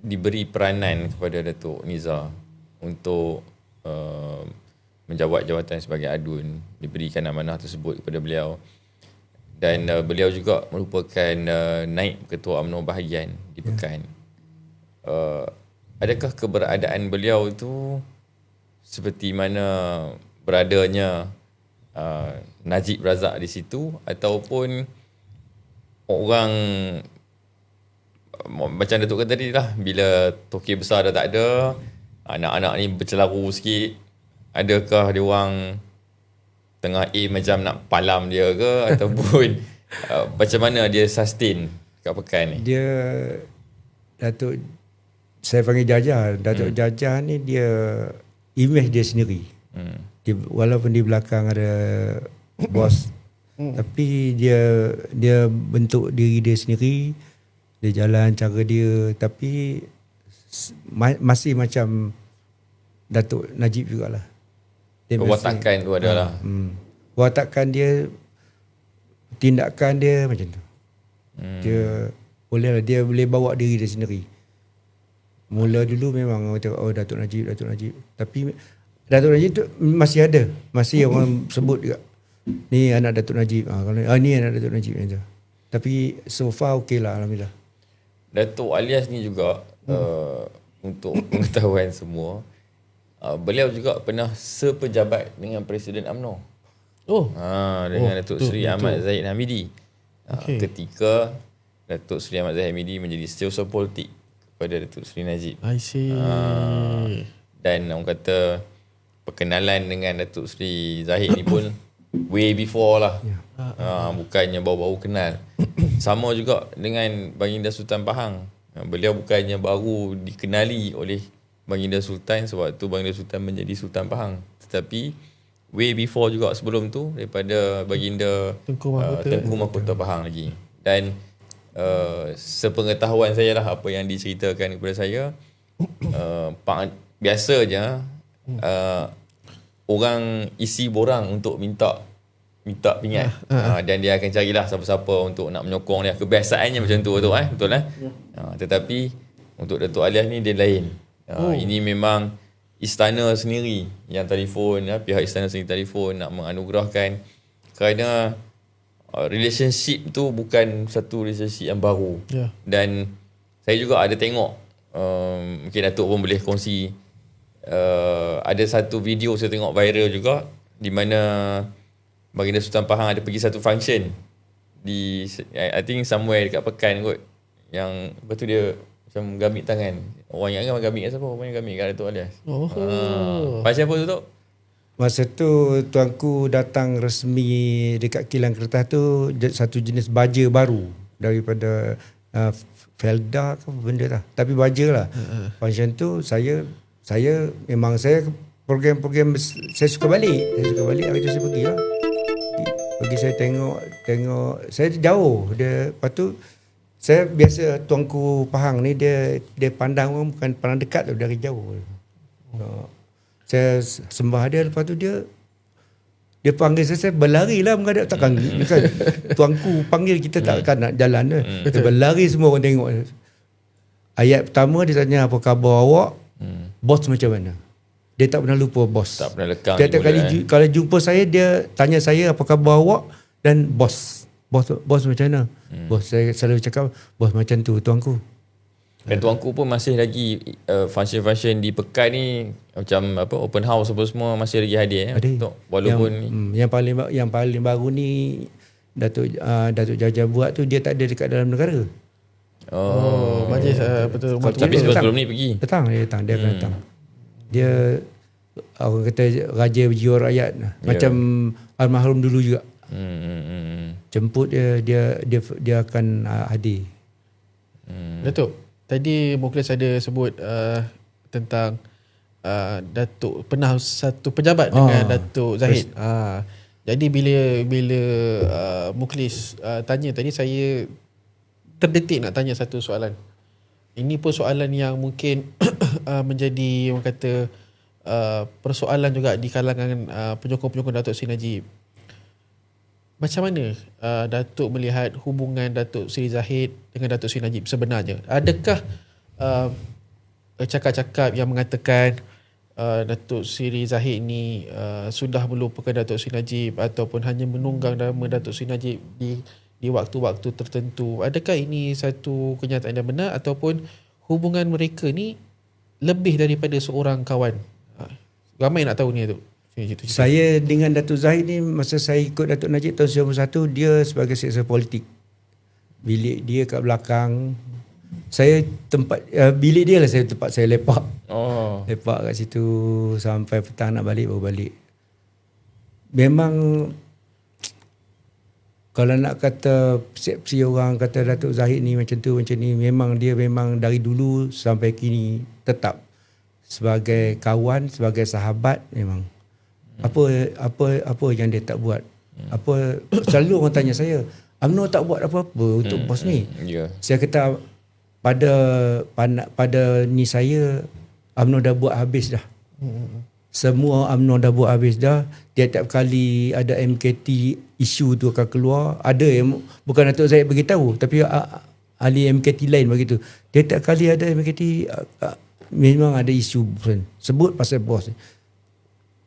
diberi peranan kepada Datuk Nizar untuk menjawat jawatan sebagai adun, diberikan amanah tersebut kepada beliau, dan beliau juga merupakan naib ketua UMNO bahagian di Pekan. Adakah keberadaan beliau itu seperti mana beradanya Najib Razak di situ, ataupun orang macam Datuk kata tadi lah, bila toke besar dah tak ada, anak-anak ni bercelaru sikit, adakah dia orang tengah macam nak palam dia ke ataupun macam mana dia sustain kat pekan ni? Dia Datuk, saya panggil Jajah. Datuk Jajah ni dia image dia sendiri. Dia, walaupun di belakang ada bos, tapi dia bentuk diri dia sendiri. Dia jalan cara dia, tapi masih macam Datuk Najib jugalah. Watakan tu adalah watakan dia, tindakan dia macam tu. Dia boleh bawa diri dia sendiri. Mula dulu memang orang cakap Datuk Najib. Tapi Datuk Najib tu masih ada, masih orang sebut juga, ni anak Datuk Najib. Ni anak Datuk Najib macam tu. Tapi so far okey lah, alhamdulillah. Datuk Alias ni juga untuk pengetahuan semua, beliau juga pernah sepejabat dengan Presiden UMNO. Dengan Datuk Seri Ahmad Zahid Hamidi. Ketika Datuk Seri Ahmad Zahid Hamidi menjadi setiausaha politik kepada Datuk Seri Najib. I see. Dan orang kata perkenalan dengan Datuk Seri Zahid ni pun way before lah. Bukannya baru-baru kenal. Sama juga dengan Baginda Sultan Pahang. Beliau bukannya baru dikenali oleh Baginda Sultan sebab tu Baginda Sultan menjadi Sultan Pahang, tetapi way before juga sebelum tu, daripada Baginda Tengku Mahkota Pahang lagi. Dan sepengetahuan saya lah, apa yang diceritakan kepada saya, biasanya orang isi borang untuk minta pingat, dan dia akan carilah siapa-siapa untuk nak menyokong dia. Kebiasaannya macam tu, betul lah. Tetapi untuk Datuk Alias ni dia lain. Ini memang istana sendiri yang telefon, pihak istana sendiri telefon nak menganugerahkan, kerana relationship tu bukan satu relationship yang baru. Dan saya juga ada tengok, mungkin Datuk pun boleh kongsi, ada satu video saya tengok viral juga, di mana Baginda Sultan Pahang ada pergi satu function di, I think somewhere dekat Pekan kot, yang lepas tu dia macam gamit tangan. Orang yang gamit kat siapa? Orang yang gamit kat Datuk Alias. Pasal apa tu, Tok? Masa tu tuanku datang resmi dekat Kilang Kertas tu, satu jenis baja baru daripada Felda ke benda lah, tapi baja lah. Function tu saya memang program-program saya suka balik. Hari tu saya pergi lah. Pergi saya tengok saya jauh dia. Lepas tu saya biasa, tuanku Pahang ni dia pandang orang bukan pandang dekat tu, dari jauh. Saya sembah dia, lepas tu dia panggil saya berlari lah menghadap, takkan kan tuanku panggil kita takkan nak jalan. Kita berlari, semua orang tengok. Ayat pertama dia tanya, apa khabar awak? Bos macam mana? Dia tak pernah lupa bos. Tak pernah lekang. Tiap kali kalau jumpa saya, dia tanya saya apa khabar awak dan bos macam mana? Bos, saya selalu cakap bos macam tu tuanku. Dan tuanku pun masih lagi function-function di Pekan ni, macam apa, open house apa semua masih lagi hadir. Walaupun yang paling baru ni Datuk Jajah buat tu, dia tak ada dekat dalam negara. majlis betul rumah Tapi tu. sebelum ni pergi. Dia akan datang. Dia orang kata raja berjiwa rakyat. Macam almarhum dulu juga. Jemput dia akan hadir. Datuk, tadi Mukhlis ada sebut tentang Datuk pernah satu pejabat dengan Datuk Zahid. Jadi bila Mukhlis tanya tadi, saya terdetik nak tanya satu soalan. Ini pun soalan yang mungkin menjadi orang kata persoalan juga di kalangan penyokong-penyokong Datuk Seri Najib. Macam mana Datuk melihat hubungan Datuk Seri Zahid dengan Datuk Seri Najib sebenarnya? Adakah cakap-cakap yang mengatakan Datuk Seri Zahid ni sudah melupakan Datuk Seri Najib ataupun hanya menunggang nama Datuk Seri Najib di waktu-waktu tertentu, adakah ini satu kenyataan yang benar ataupun hubungan mereka ni lebih daripada seorang kawan? Ramai nak tahu ni tu. Saya dengan Datuk Zahid ni, masa saya ikut Datuk Najib tahun 91, dia sebagai sekretari politik. Bilik dia kat belakang. Saya bilik dia lah tempat saya lepak. Lepak kat situ sampai petang nak balik, baru balik. Memang kalau nak kata persepsi orang kata Datuk Zahid ni macam tu macam ni, memang dia memang dari dulu sampai kini tetap sebagai kawan, sebagai sahabat. Memang apa yang dia tak buat. Selalu orang tanya saya, UMNO tak buat apa-apa untuk bos ni. Saya kata pada ni saya, UMNO dah buat habis dah. Semua UMNO dah buat habis dah. Tiap-tiap kali ada MKT isu tu akan keluar, ada yang bukan Datuk Zahid beritahu, tapi ahli MKT lain begitu. Tiap-tiap kali ada MKT memang ada isu sebut pasal bos.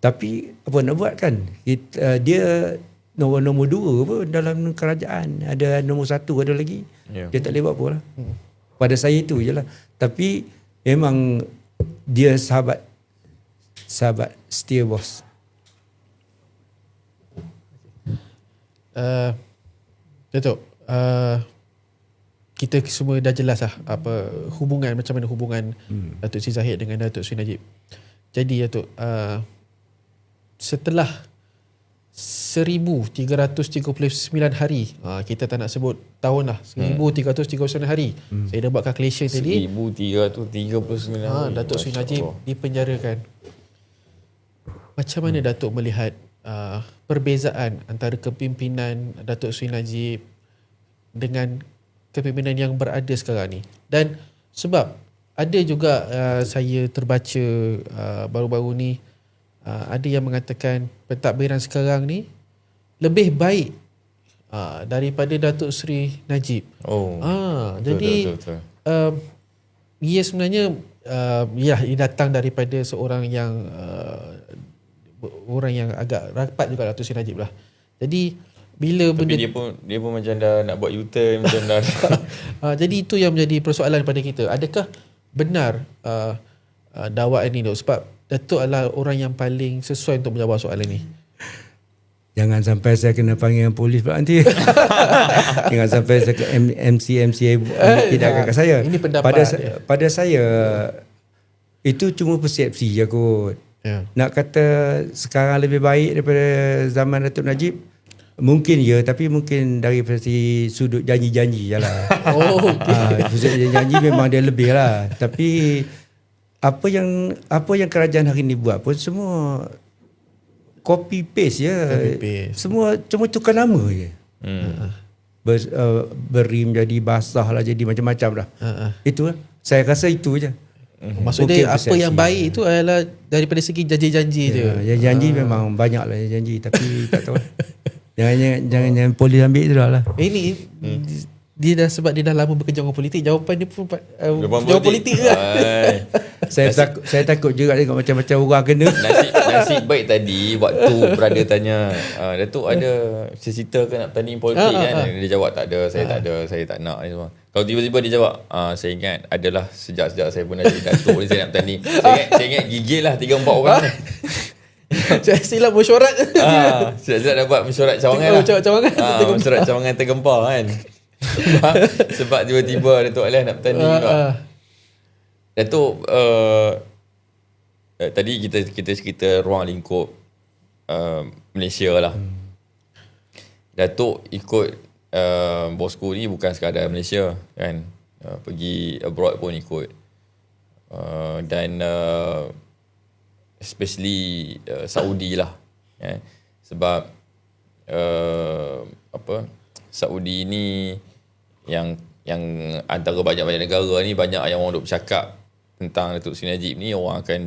Tapi apa nak buat kan? Dia nombor 2 pun dalam kerajaan. Ada nombor 1 ada lagi. Dia tak boleh buat apa lah. Pada saya itu je lah. Tapi memang dia sahabat setia bos. Datuk, kita semua dah jelas lah apa hubungan, macam mana hubungan Datuk Seri Zahid dengan Datuk Seri Najib. Jadi Datuk, setelah 1339 hari, kita tak nak sebut tahun lah, 1339 hari, saya dah buat calculation tadi, 1339 hari Datuk Seri Najib dipenjarakan. Macam mana Datuk melihat perbezaan antara kepimpinan Datuk Seri Najib dengan kepimpinan yang berada sekarang ni? Dan sebab ada juga saya terbaca baru-baru ni, ada yang mengatakan pentadbiran sekarang ni lebih baik daripada Datuk Seri Najib. Jadi betul. ia sebenarnya ia datang daripada seorang yang orang yang agak rapat juga Datuk Seri Najib lah. Jadi bila tapi benda dia pun macam dah nak buat U-turn macam dah. jadi itu yang menjadi persoalan pada kita. Adakah benar dakwaan ni, Dok? Sebab Datuk adalah orang yang paling sesuai untuk menjawab soalan ni. Jangan sampai saya kena panggil polis pula nanti. Jangan sampai saya ke MCA tidak kat saya. Ini pendapat pada saya itu cuma persepsi je kot. Nak kata sekarang lebih baik daripada zaman Datuk Najib, mungkin ya, tapi mungkin dari versi sudut janji-janji je lah. Sudut janji memang dia lebih lah. Tapi apa yang kerajaan hari ni buat pun semua copy paste je. Semua cuma tukar nama je. Beri menjadi basah lah, jadi macam-macam dah. Itu lah. Saya rasa itu je. Maksudnya apa yang baik itu adalah daripada segi janji-janji je. Janji memang banyak lah janji, tapi tak tahu. Jangan polis ambil tu lah. Ini dia dah, sebab dia dah lama bekerja dengan politik, jawapan dia pun jawapan politik ke? Saya takut juga tengok macam-macam orang kena. Nasib baik tadi waktu berada tanya, Datuk ada cerita ke nak tanding politik kan? Dia jawab tak ada, saya tak ada, saya tak nak ni semua. Kalau tiba-tiba dia jawab, saya ingat adalah sejak saya pun dah jadi Datuk ni, saya nak bertanding. Saya ingat gigil lah 3-4 orang. Saya silap mesyuarat. Silap dapat mesyuarat cawangan lah. Cawangan. Mesyuarat cawangan tergempar kan. sebab tiba-tiba Datuk Alias nak bertanding juga. Datuk tadi kita cerita ruang lingkup Malaysia lah. Datuk ikut bosku ni bukan sekadar Malaysia kan, pergi abroad pun ikut, dan especially Saudi lah, sebab Saudi ni yang antara banyak-banyak negara ni, banyak yang orang duk bercakap tentang Datuk Seri Najib ni, orang akan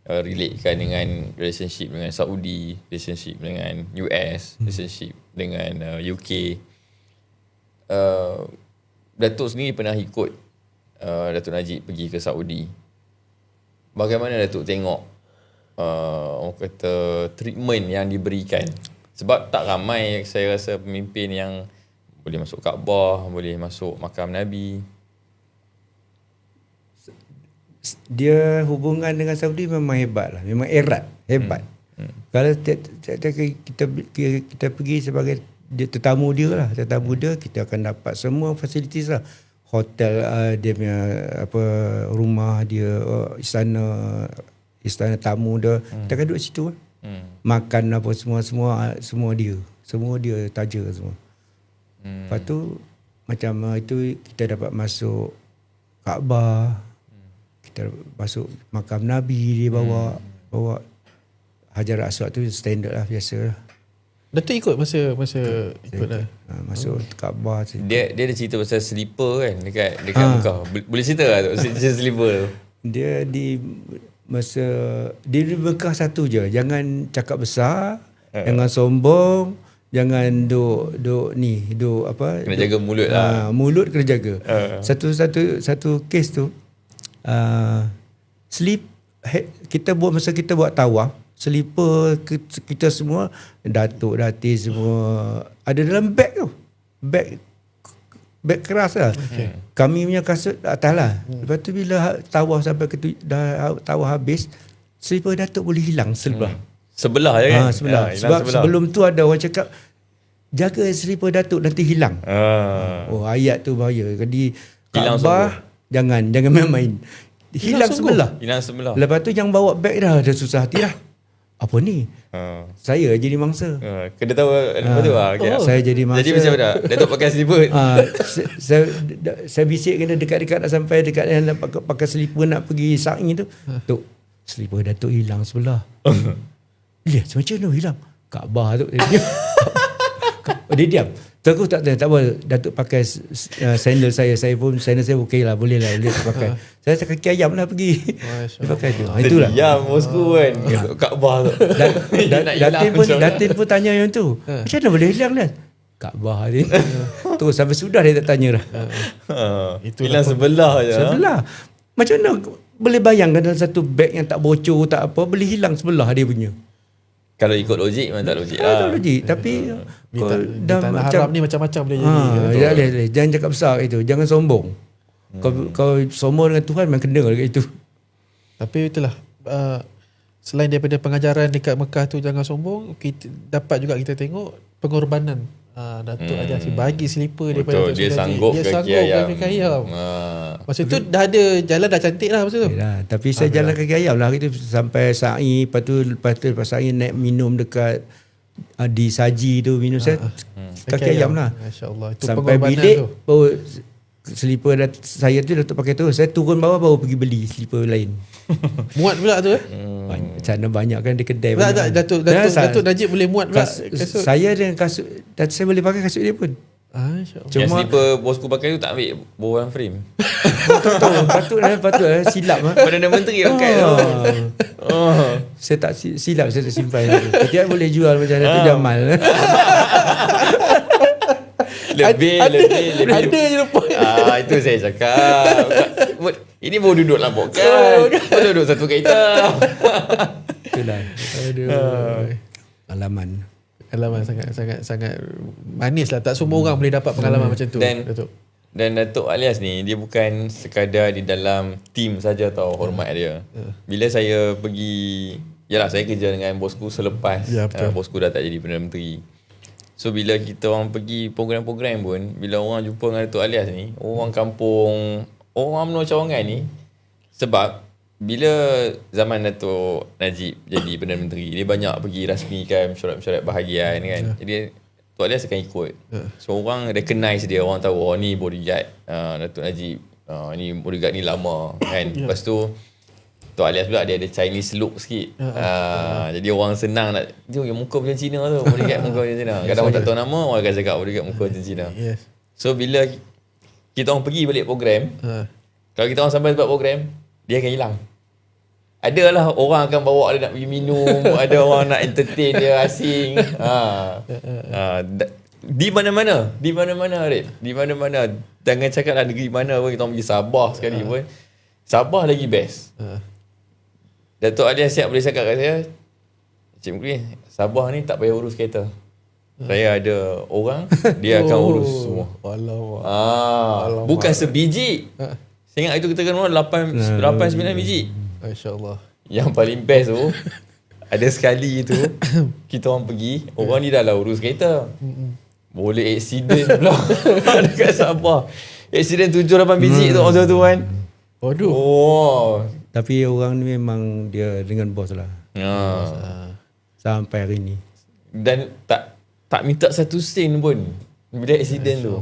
relatekan dengan relationship dengan Saudi, relationship dengan US, relationship dengan UK. Datuk sendiri pernah ikut Datuk Najib pergi ke Saudi. Bagaimana Datuk tengok orang kata treatment yang diberikan? Sebab tak ramai saya rasa pemimpin yang boleh masuk Kaabah, boleh masuk makam Nabi. Dia hubungan dengan Saudi memang hebat lah, memang erat, hebat. Kalau kita pergi sebagai tetamu dia, kita akan dapat semua fasilitis lah. Hotel dia punya rumah dia, istana tamu dia, kita akan duduk situ. Makan apa semua dia taja semua. Lepas tu macam itu kita dapat masuk Kaabah, kita masuk makam Nabi, dia bawa Hajar Aswad tu standard lah, biasa lah. Datuk ikut masa ikut lah. Masuk Kaabah. Dia ada cerita pasal slipper kan dekat Mekah. Boleh cerita lah tu cerita slipper tu? Dia di Mekah satu je, jangan cakap besar, jangan sombong, jangan duk kena jaga mulut lah. Mulut kena jaga. Satu kes tu kita buat tawaf, selipar kita semua, Datuk Datin semua ada dalam beg tu. Beg keras lah. Kami punya kasut atas lah. Lepas tu bila tawaf sampai dah tawaf habis, selipar Datuk boleh hilang sebelah. Sebelah je kan? Sebelah. Sebab sebelum tu ada orang cakap, jaga selipar Datuk nanti hilang. Oh, ayat tu bahaya. Jadi Kaabah jangan main-main. Hilang sebelah. Lepas tu yang bawa beg dah susah hati dah. Apa ni? Saya jadi mangsa. Kena tahu lepas tu lah. Saya jadi mangsa. Jadi macam mana? Datuk pakai slipper. Saya bisik kena dekat-dekat nak sampai dekat yang pakai slipper nak pergi sa'i tu. Tok, slipper Datuk hilang sebelah. Lihat macam mana hilang? Kaabah tu. Dia diam. Terus tak apa, Datuk pakai sandal saya pun sandal saya okey lah, boleh pakai. Saya kaki ayam lah pergi. Dia pakai tu. Itulah. Diam bosku kan. Kaabah tu. Datin pun tanya yang tu. Macam mana boleh hilang dah? Kaabah ni. Tu sampai sudah dia tak tanya dah. Hilang sebelah je. Sebelah. Macam mana boleh bayangkan dalam satu beg yang tak bocor tak apa, boleh hilang sebelah dia punya. Kalau ikut logik memang tak logik lah. Tak logik. Tapi di tanah haram ni macam-macam boleh jadi. Jangan cakap besar itu. Jangan sombong. Kau sombong dengan Tuhan memang kena dekat itu. Tapi itulah, selain daripada pengajaran dekat Mekah tu jangan sombong, dapat juga kita tengok pengorbanan Datuk Haji bagi selipar daripada Datuk dia Seri sanggup Najib. Kaki ayam. Masa tu dah ada jalan, dah cantik lah masa tu. Tapi saya jalan kaki ayam lah gitu sampai sa'i. Lepas tu sa'i naik minum dekat di saji tu, minum saya kaki ayam lah. Masya-Allah, itu sampai pengorbanan bilik tu. baru selipar saya tu Datuk pakai tu. Saya turun bawah baru pergi beli selipar lain. Muat pula tu Sana banyak kan di kedai. Datuk Najib boleh muat pula kasut. Saya dengan kasut, saya boleh pakai kasut dia pun. InsyaAllah. Yang slipper bosku pakai tu tak ambil bawah frame. Patut silap. Perdana Menteri pakai tu. Saya tak silap, saya tak simpan. Dia boleh jual macam Datuk Jamal. Lebih. Ada je lepas. Itu saya cakap. Ini baru duduk lah podcast. Baru duduk satu kereta. Itulah. Aduh. Pengalaman sangat manis lah. Tak semua orang boleh dapat pengalaman macam tu. Dan Datuk Alias ni, dia bukan sekadar di dalam tim saja tau hormat dia. Bila saya pergi, yalah saya kerja dengan bosku selepas bosku dah tak jadi Perdana Menteri. So bila kita orang pergi program-program pun, bila orang jumpa dengan Datuk Alias ni, orang kampung, orang UMNO Cawangan ni, sebab bila zaman Datuk Najib jadi Perdana Menteri, dia banyak pergi rasmikan mesyuarat-mesyuarat bahagian kan. Jadi Datuk Alias akan ikut. So orang recognize dia, orang tahu oh ni bodyguard Datuk Najib. Ni bodyguard ni lama kan. Lepas tu Datuk Alias pula dia ada Chinese look sikit. Jadi orang senang nak dia muka macam Cina tu, bodyguard muka macam Cina. Kadang orang tak tahu nama, orang akan cakap bodyguard muka macam Cina. Yes. So bila kita orang pergi balik program, kalau kita orang sampai tempat program, dia akan hilang. Adalah orang akan bawa dia nak pergi minum, ada orang nak entertain dia asing. Di mana-mana, Red. Di mana-mana. Jangan cakap lah negeri mana pun, kita orang pergi Sabah sekali pun. Sabah lagi best. Datuk Alias siap boleh cakap kat saya, Cik Mukri, Sabah ni tak payah urus kereta. Saya ada orang, dia akan urus semua. Alamak. Bukan sebiji. Saya ingat itu kita kena 8-9 biji. Masya-Allah. Yang paling best tu, ada sekali tu, kita orang pergi, orang ni dah lah urus kereta. Boleh accident pula dekat Sabah. Accident 7-8 biji tu orang tu kan. Waduh. Oh. Tapi orang ni memang dia dengan bos lah. Sampai hari ni. Dan tak minta satu sen pun bila accident tu.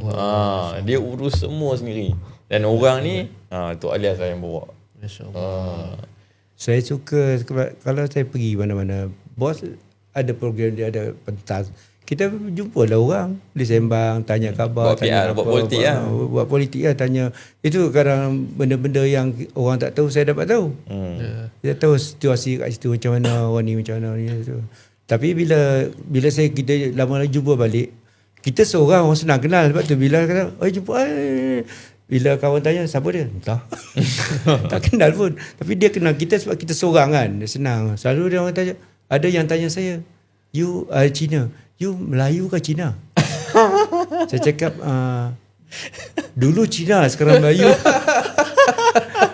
Dia urus semua sendiri. Dan orang ni Tok Alias lah yang bawa. Masya-Allah. Saya suka kalau saya pergi mana-mana, bos ada program dia, ada pentas. Kita jumpa lah orang, dia sembang, tanya khabar, buat PR, buat politik lah. Buat politik lah, tanya. Itu kadang benda-benda yang orang tak tahu, saya dapat tahu. Dia tahu situasi kat situ macam mana, orang ni macam mana ni tu. Tapi bila kita lama lagi jumpa balik, kita seorang orang senang kenal. Sebab tu bila kata, jumpa bila kawan tanya, siapa dia? Entah. Tak kenal pun. Tapi dia kenal kita sebab kita seorang kan. Dia senang. Selalu dia orang tanya, ada yang tanya saya, you Cina, you Melayu ke Cina? Saya cakap, dulu Cina, sekarang Melayu.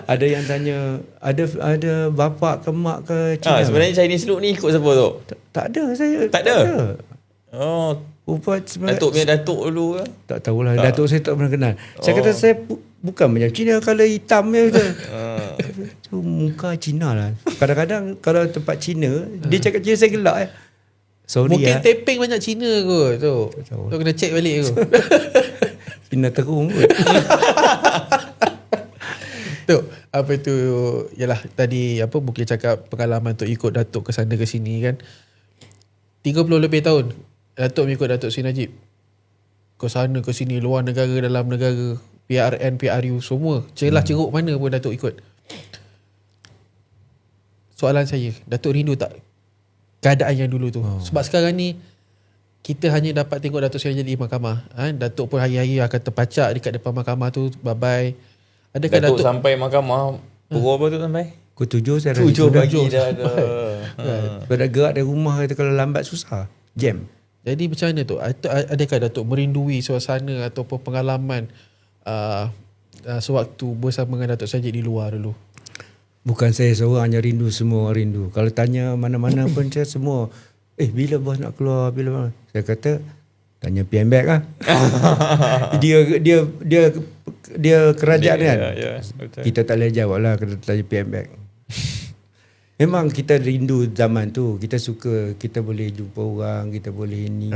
Ada yang tanya, ada bapa ke mak ke Cina? Sebenarnya Chinese look ni ikut siapa tu? Tak ada saya. Tak ada? Oh, Datuk punya Datuk dulu ke? Tak tahulah. Datuk saya tak pernah kenal. Saya kata saya bukan macam Cina, kalau hitam je kata. Tu muka Cina lah. Kadang-kadang kalau tempat Cina, dia cakap Cina saya gelak Sorry Mungkin taping banyak Cina kot tu. Tu kena check balik tu. Cina terung kot. Tu apa tu, yalah tadi Mungkin cakap pengalaman tu ikut Datuk ke sana ke sini kan. 30 lebih tahun Datuk mengikut Datuk Seri Najib. Ke sana ke sini, luar negara, dalam negara, PRN, PRU, semua. Celah ceruk mana pun Datuk ikut. Soalan saya, Datuk rindu tak keadaan yang dulu tu? Sebab sekarang ni, kita hanya dapat tengok Datuk Seri Najib di mahkamah. Datuk pun hari-hari akan terpacak dekat depan mahkamah tu, bye-bye. Adakah Datuk sampai mahkamah, pukul apa tu sampai? Pukul 7 saya 7 pagi dah ada. Sebab dah gerak dari rumah, kata kalau lambat susah. Jam. Jadi macam mana tu? Adakah Datuk merindui suasana ataupun pengalaman sewaktu bersama dengan Datuk Sajid di luar dulu? Bukan saya seorang yang rindu, semua orang rindu. Kalau tanya mana-mana pun saya semua, bila bos nak keluar, bila? Saya kata, tanya PMBag lah. dia kerajaan kan. Kita tak boleh jawab lah kalau tanya PMBag. Memang kita rindu zaman tu. Kita suka, kita boleh jumpa orang, kita boleh ini.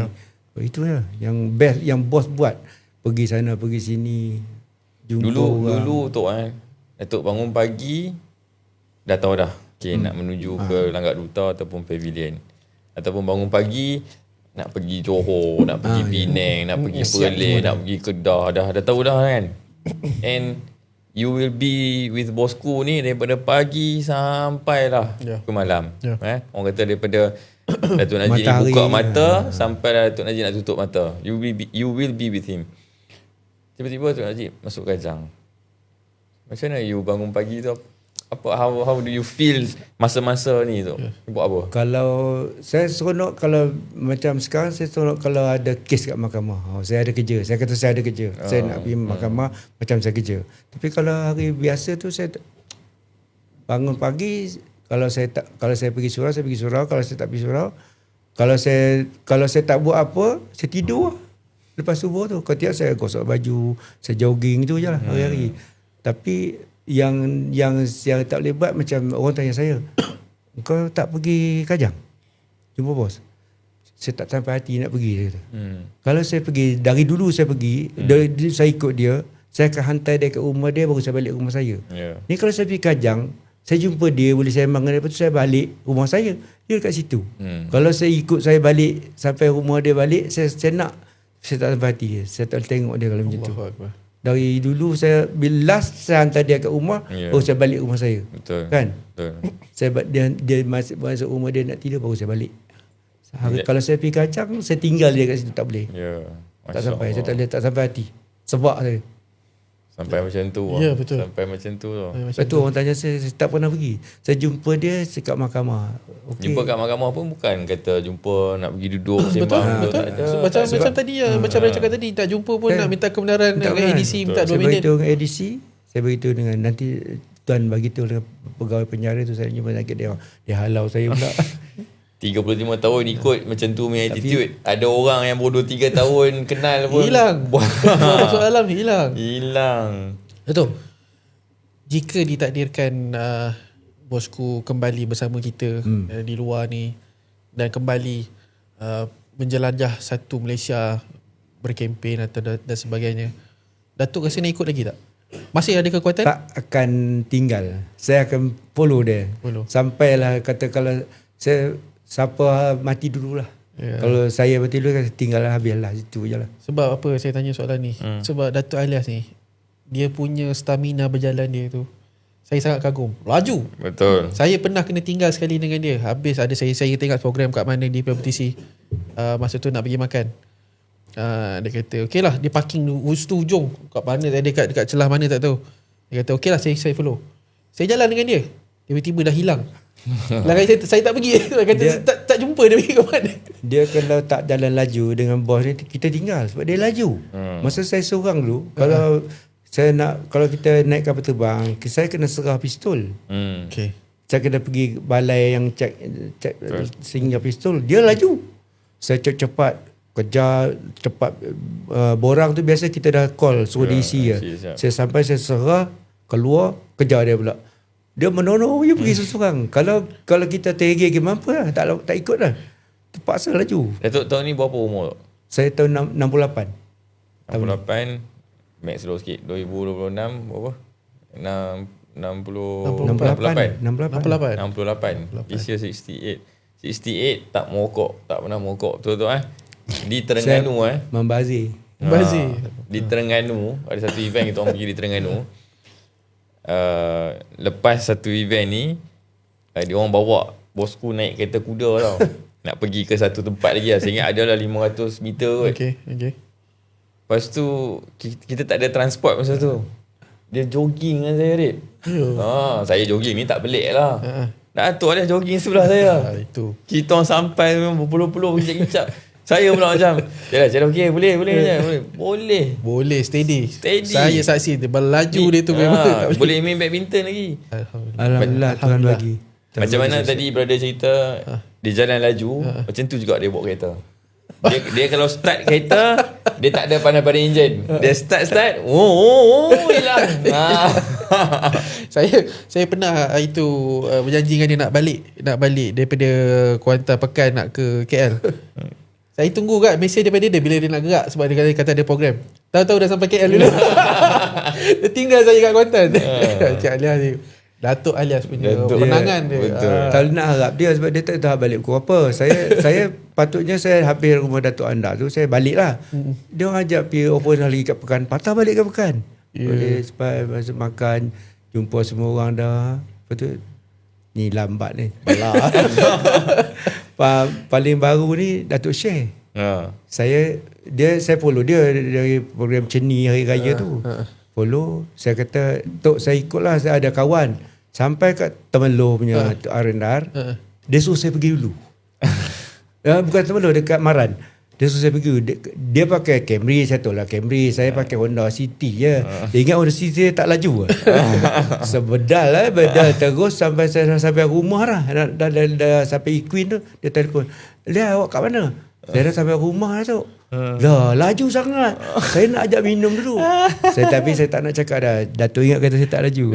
Itu lah yang best, yang bos buat. Pergi sana, pergi sini, jumpa orang. Dulu tu Datuk bangun pagi, dah tahu dah. Okay, nak menuju ke Langgar Duta ataupun Pavilion. Ataupun bangun pagi, nak pergi Johor, nak pergi Penang, nak pergi Perlis, nak pergi Kedah. Dah tahu dah kan. And you will be with bosku ni daripada pagi sampailah ke malam. Orang kata daripada Datuk Najib ni buka mata sampai Datuk Najib nak tutup mata. You will be with him. Tiba-tiba Datuk Najib masuk Kajang. Macam mana you bangun pagi tu? How do you feel masa-masa ni tu? Buat apa? Kalau saya seronok, kalau macam sekarang saya seronok kalau ada kes kat mahkamah. Saya ada kerja. Saya kata saya ada kerja. Saya nak pergi mahkamah macam saya kerja. Tapi kalau hari biasa tu saya bangun pagi, kalau saya pergi surau, saya pergi surau. Kalau saya tak pergi surau, Kalau saya tak buat apa, saya tidur lah. Lepas subuh tu, ketika saya gosok baju, saya jogging tu je lah hari-hari. Tapi yang tak boleh buat, macam orang tanya saya, kau tak pergi Kajang jumpa bos? Saya tak sampai hati nak pergi, saya kata. Kalau saya pergi, dari dulu saya pergi, saya ikut dia, saya akan hantar dia ke rumah dia, baru saya balik ke rumah saya. Ni kalau saya pergi Kajang, saya jumpa dia, boleh saya sembang, lepas tu saya balik rumah saya, dia dekat situ. Kalau saya ikut, saya balik sampai rumah dia balik, saya nak, saya tak sampai hati, saya tak boleh tengok dia kalau macam tu. Dari dulu saya, bila last saya hantar dia kat rumah, baru saya balik rumah saya. Betul. Kan? Betul. Dia masuk rumah dia nak tidur, baru saya balik. Kalau saya pergi Kajang, saya tinggal dia kat situ, tak boleh. Tak sampai, saya tak sampai hati. Sebab saya. Sampai macam tu. Ya, betul. Sampai macam tu tau. Lepas tu orang tanya saya tak pernah pergi. Saya jumpa dia kat mahkamah. Okay. Jumpa kat mahkamah pun bukan kata jumpa nak pergi duduk sembang. Betul. Tak ada. Macam tadi macam saya cakap tadi, tak jumpa pun nak minta kebenaran dengan ADC, minta 2 minit. Saya beritahu dengan ADC, saya beritahu dengan nanti tuan beritahu dengan pegawai penjara tu, saya jumpa sakit dia halau saya pula. 35 tahun ikut macam tu punya attitude. Ada orang yang bodoh 3 tahun kenal pun Hilang. Soalan hilang. Betul. Jika ditakdirkan bosku kembali bersama kita di luar ni dan kembali menjelajah satu Malaysia, berkempen atau dan sebagainya, Datuk rasa nak ikut lagi tak? Masih ada kekuatan? Tak akan tinggal. Saya akan follow dia. Sampailah kata kalau saya siapa mati dululah. Kalau saya mati dulu kan tinggallah, habislah situ je lah. Sebab apa saya tanya soalan ni? Sebab Datuk Alias ni, dia punya stamina berjalan dia tu, saya sangat kagum. Laju. Betul. Saya pernah kena tinggal sekali dengan dia. Habis ada saya tengok program kat mana di PMTC. Masa tu nak pergi makan. Dia kata, okey lah, dia parking ujung. Kat mana, dekat celah mana tak tahu. Dia kata, okey lah, saya follow. Saya jalan dengan dia. Tiba-tiba dah hilang. saya tak pergi. Dia kata tak jumpa dia pergi ke mana. Dia kalau tak jalan laju dengan bos ni, kita tinggal sebab dia laju. Masa saya seorang dulu, kalau kita naik kapal terbang, saya kena serah pistol. Okay. Saya kena pergi balai yang cek singgah pistol, dia laju. Saya cepat kejar cepat, borang tu biasa kita dah call suruh diisi ya. Saya sampai, saya serah, keluar, kejar dia pula. Dia menono je pergi seorang. Kalau kita tergigit mampu lah, tak ikut lah. Terpaksa laju. Datuk tahun ni berapa umur? Saya tahun 68. 68, max slow sikit. 2026 berapa? 68. 68. This year 68. 68 tak merokok, tak pernah merokok. Betul-betul Di Terengganu Membazir. Di Terengganu ada satu event kita orang pergi di Terengganu. Lepas satu event ni, dia orang bawa bosku naik kereta kuda tau. Nak pergi ke satu tempat lagi lah. Saya ingat adalah 500 meter kot. Okay. Lepas tu kita tak ada transport masa tu. Dia jogging dengan saya, Red. Saya jogging ni tak pelik lah. Datuk dia jogging sebelah saya. Itu. Kita orang sampai berpuluh-puluh kicap-kicap. Saya pula macam, Jalan okey, boleh. Boleh, steady. Saya saksi dia berlaju dia tu memang. Boleh main badminton lagi. Alhamdulillah Tuhan bagi. Macam mana tadi brother cerita, dia jalan laju, macam tu juga dia bawa kereta. Dia kalau start kereta, dia tak ada pandai-pandai enjin. Dia start, hilang. Saya pernah itu berjanji dengan dia nak balik daripada Kuantan Pekan nak ke KL. Saya tunggu kat mesej daripada dia bila dia nak gerak, sebab dia kata ada program. Tahu-tahu dah sampai KL dulu. Dia tinggal saya kat Kuantan. Cik Alias ni, Datuk Alias punya penangan dia. Tak nak harap dia sebab dia tak tahu balik pukul apa. Saya patutnya saya habis rumah Datuk Anda tu, saya balik lah. Dia orang ajak pergi open lagi kat Pekan, patah balik kat Pekan. Boleh sampai masuk makan, jumpa semua orang dah. Lepas tu, ni lambat ni. Paling baru ni Datuk Syekh. Saya follow dia dari program Ceni Hari Raya tu. Follow, saya kata, Tok saya ikutlah, saya ada kawan. Sampai kat Temeloh punya R&R, dia suruh saya pergi dulu. Bukan Temeloh, dekat Maran. Dia suruh saya pergi. Dia pakai Camry, saya tahu lah Camry. Saya pakai Honda City je. Dia ingat Honda City tak laju lah. Sebedal terus sampai saya sampai rumah lah. Dah sampai Equine tu, dia telefon. Lia, awak kat mana? Saya dah sampai rumah tu. Lah, laju sangat. Saya nak ajak minum dulu. Tapi saya tak nak cakap dah. Datuk ingat kata saya tak laju.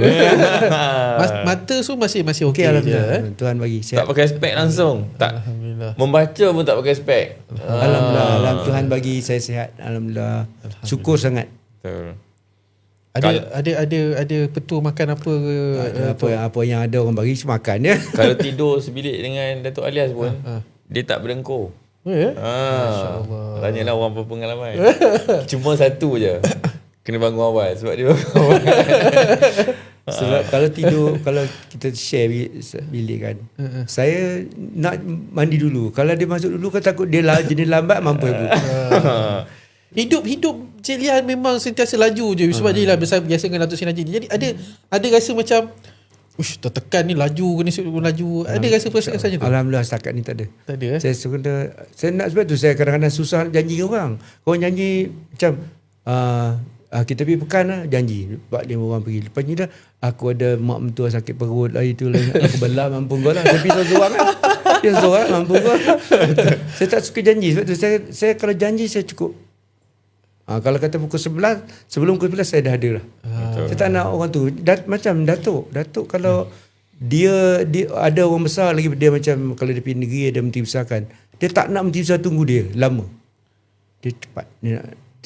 Mata tu masih okey Okey, alhamdulillah. je. Tuhan bagi. Tak pakai spek langsung. Tak. Alhamdulillah. Membaca pun tak pakai spek. Alhamdulillah. Tuhan bagi saya sihat. Alhamdulillah. Syukur sangat. Betul. Ada petua makan apa ke? Apa yang ada orang bagi makan ya. Kalau tidur sebilik dengan Datuk Alias pun, dia tak berdengkur. Masya-Allah. Tanyalah orang berpengalaman. Cuma satu je. Kena bangun awal sebab dia bangun awal. Sebab kalau tidur, kalau kita share bilik kan, saya nak mandi dulu. Kalau dia masuk dulu kan takut dia jenis lambat mampu ibu. Hidup Cik Lian memang sentiasa laju je sebab dia lah biasa dengan Datuk Seri Najib. Jadi ada rasa macam tertekan ni laju ni laju. Ada rasa perasaan macam tu? Alhamdulillah setakat ni tak ada. Tak ada. Saya nak sebab tu saya kadang-kadang susah janji dengan orang. Orang janji macam kita pergi pekan lah, janji 4-5 orang pergi. Lepas ni dah aku ada mak mentua sakit perut lah, itu lah aku belah mampu kau lah. Tapi seorang kan, dia seorang mampu kau. Saya tak suka janji sebab tu saya kalau janji saya cukup. Kalau kata pukul 11, sebelum pukul 11 saya dah ada lah. Saya tak nak orang tu macam Datuk kalau dia ada orang besar lagi, dia macam kalau dia pergi negeri ada menteri besar kan, dia tak nak menteri besar tunggu dia lama. Dia cepat.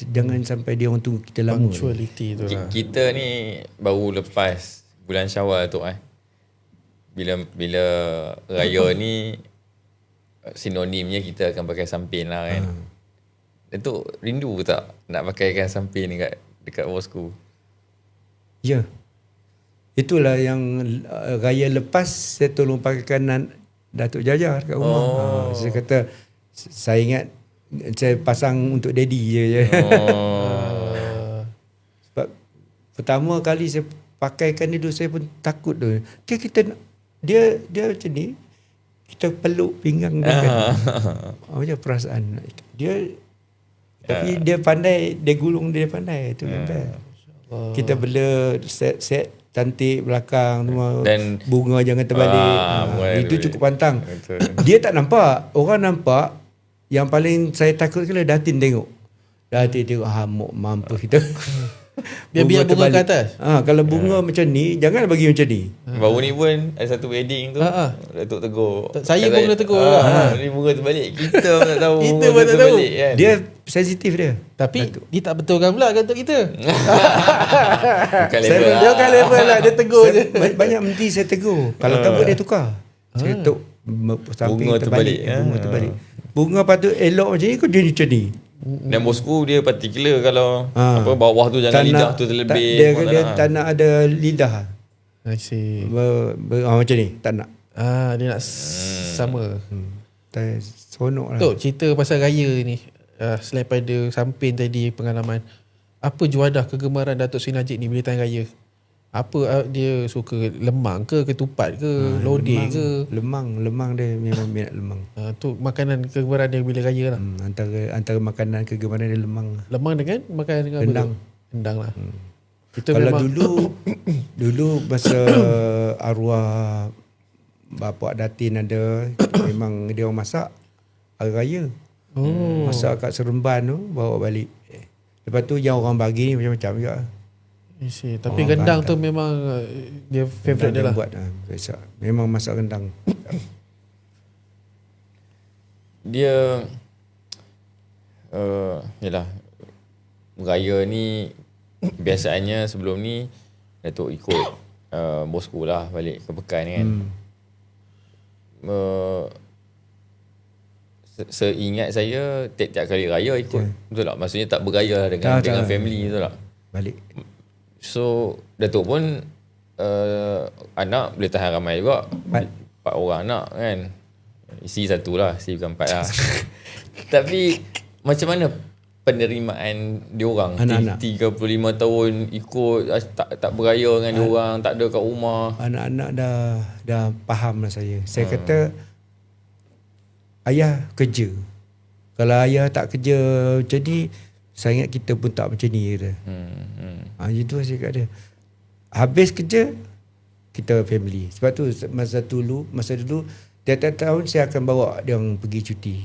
Jangan sampai dia orang tunggu kita lama. Punctuality tu lah. Kita ni baru lepas bulan Syawal tu bila raya ni sinonimnya kita akan pakai sampin lah kan. Datuk rindu ke tak nak pakaikan sampin dekat bosku? Ya. Itulah yang raya lepas saya tolong pakaikan Datuk Jaja dekat rumah. Saya kata saya ingat saya pasang untuk daddy je. Sebab pertama kali saya pakaikan dia dulu saya pun takut tu. Dia macam ni. Kita peluk pinggang dia kan. Macam perasaan dia. Tapi dia pandai, dia gulung dia pandai. Itu yang best. Kita bela set cantik belakang semua. Dan bunga jangan terbalik. Itu cukup pantang. Betul. Dia tak nampak. Orang nampak. Yang paling saya takut kalau Datin tengok. Datin tengok hamuk mampu kita. Dia biar bunga ke atas. Kalau bunga macam ni, jangan bagi macam ni. Baru ni pun ada satu wedding tu. Datuk tegur. Saya pun kena tegur. Ni bunga terbalik. Kita pun tak tahu. Kita pun tak tahu. Kan? Dia sensitif dia. Tapi dia tak betulkan pula untuk kita. Bukan level lah. Dia bukan level lah. Dia tegur je. Banyak menteri saya tegur. Kalau takut dia tukar. Saya tok samping terbalik. Bunga terbalik. Bunga patut elok macam ni, kau jadi macam ni. Dan bosku dia particular kalau bawah tu jangan lidah tu terlebih. Dia tak nak ada lidah. I see. Macam ni, tak nak. Dia nak sama. Seronok lah. Tok, cerita pasal raya ni. Selain pada samping tadi pengalaman, apa juadah kegemaran Datuk Seri Najib ni bila time raya? Apa dia suka lemang ke, ketupat ke, lodeh ke? Lemang dia memang minat lemang. Tu makanan kegemaran dia bila raya lah. Antara makanan kegemaran dia lemang. Lemang dengan makan dengan rendang. Apa tu? Rendang lah. Itu kalau memang dulu masa arwah bapa Datin ada, memang dia orang masak hari raya. Masak kat Seremban tu bawa balik. Lepas tu yang orang bagi ni macam-macam juga. Tapi rendang tu memang dia favourite dia lah. Buat memang masak rendang. Dia yalah, raya ni biasanya sebelum ni Datuk ikut bosku lah balik ke Pekan kan. Seingat saya tiap-tiap kali raya ikut. Betul tak? Maksudnya tak bergaya dengan family, betul tak? Balik. So Datuk pun anak boleh tahan ramai juga. 4 orang anak kan. Isteri 1 lah, isteri bukan 4 lah. Tapi macam mana penerimaan diorang? Anak-anak 35 tahun ikut, tak beraya dengan diorang, tak ada kat rumah. Anak-anak dah faham lah saya. Saya kata ayah kerja. Kalau ayah tak kerja macam ni, saya ingat kita pun tak macam ni kata. Itu saya cakap dia. Habis kerja, kita family. Sebab tu masa dulu tiap-tiap tahun saya akan bawa dia orang pergi cuti.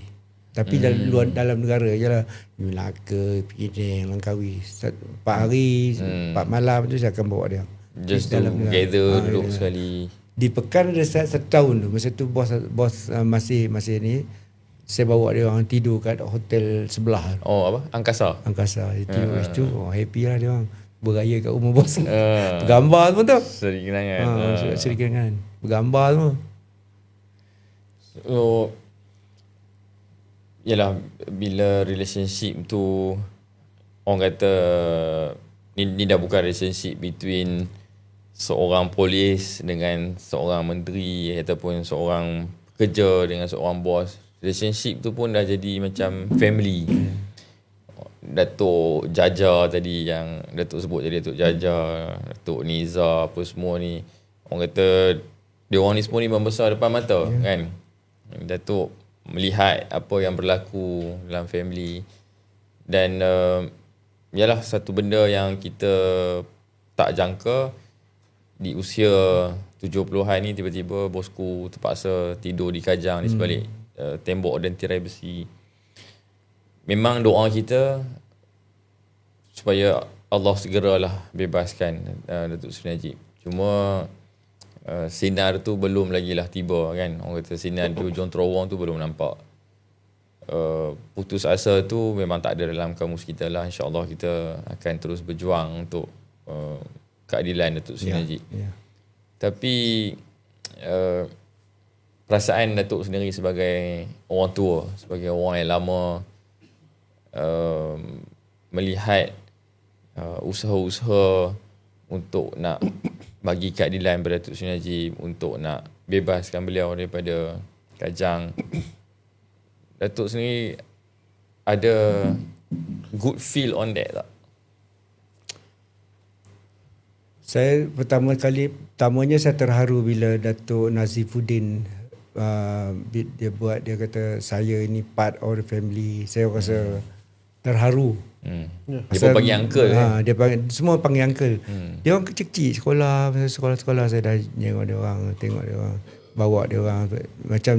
Tapi dalam negara je lah. Melaka, Penang, Langkawi. 4 hari, 4 malam tu saya akan bawa dia. Just to gather, duduk sekali. Di Pekan ada setahun tu. Masa tu bos masih ni, saya bawa dia orang tidur kat hotel sebelah. Oh apa? Angkasa. Tidur kat situ. Happy lah dia orang. Beraya kat rumah bos. Bergambar semua tu. Seri kenangan. Seri kenangan. Bergambar semua. So, yalah, bila relationship tu orang kata ni dah bukan relationship between seorang polis dengan seorang menteri ataupun seorang pekerja dengan seorang bos. Relationship tu pun dah jadi macam family. Datuk Jaja tadi yang Datuk sebut tadi, Datuk Jaja, Datuk Niza apa semua ni, orang kata dia orang ni semua ni membesar depan mata kan. Datuk melihat apa yang berlaku dalam family dan ialah satu benda yang kita tak jangka di usia 70-an ni tiba-tiba bosku terpaksa tidur di kajang di sebalik tembok dan tirai besi. Memang doa kita supaya Allah segeralah bebaskan Datuk Seri Najib. Cuma sinar tu belum lagi lah tiba kan. Orang kata sinar di hujung terowong tu belum nampak. Putus asa tu memang tak ada dalam kamus kita lah. InsyaAllah kita akan terus berjuang untuk keadilan Datuk Seri Najib. Tapi perasaan Datuk sendiri sebagai orang tua, sebagai orang yang lama, melihat usaha-usaha untuk nak bagi keadilan kepada Datuk Seri Najib, untuk nak bebaskan beliau daripada kajang, Datuk sendiri ada good feel on that tak? Saya pertamanya saya terharu bila Datuk Nazifuddin dia kata saya ni part of the family. Saya rasa terharu. Dia pun panggil uncle dia semua panggil uncle. Dia orang kecil-kecil sekolah saya dah tengok dia orang, bawa dia orang, macam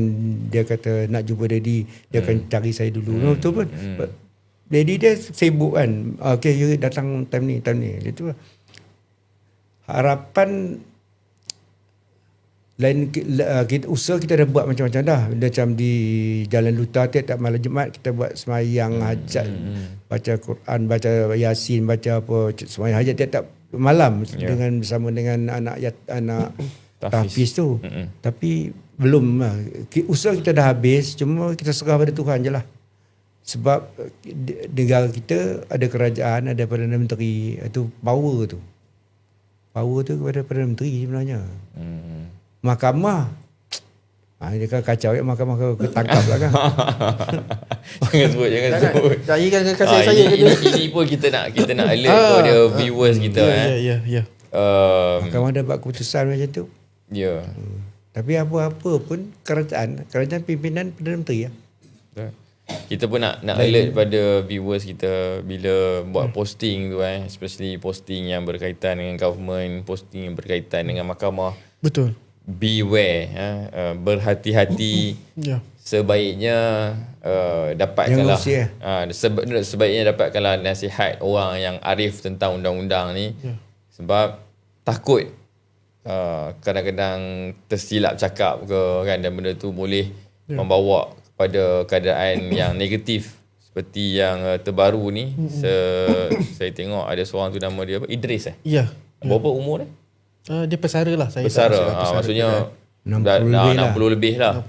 dia kata nak jumpa daddy, dia akan cari saya dulu. Betul pun. Daddy dia sibuk kan. Okay, you datang time ni. Itu harapan lain, usaha kita dah buat macam-macam dah. Macam di Jalan Lutar tiap malam Jumaat kita buat semayang hajat, baca Quran, baca Yasin, baca apa, semayang hajat tiap malam dengan bersama dengan anak tahfiz tu. Tapi belum lah. Usaha kita dah habis, cuma kita serah pada Tuhan je lah. Sebab negara kita ada kerajaan, ada Perdana Menteri, itu power tu kepada Perdana Menteri sebenarnya. Mahkamah dia kan kacau ya, mahkamah kau ketangkap lah kan. Jangan sebut. Tak ingat kasih saya ini pun kita nak alert kepada viewers kita. Ya. Mahkamah dah buat keputusan macam tu. Ya. Tapi apa-apa pun kerajaan pimpinan Perdana Menteri ya. Kita pun nak alert pada viewers kita bila buat posting tu especially posting yang berkaitan dengan government, posting yang berkaitan dengan mahkamah. Betul. Beware, berhati-hati. Sebaiknya dapatkanlah sebaiknya dapatkanlah nasihat orang yang arif tentang undang-undang ni. Sebab takut kadang-kadang tersilap cakap ke kan, dan benda tu boleh membawa kepada keadaan yang negatif seperti yang terbaru ni. Saya tengok ada seorang tu nama dia apa? Idris Berapa umur dia? Dia pesara lah. Pesara. Maksudnya 60 lebih lah.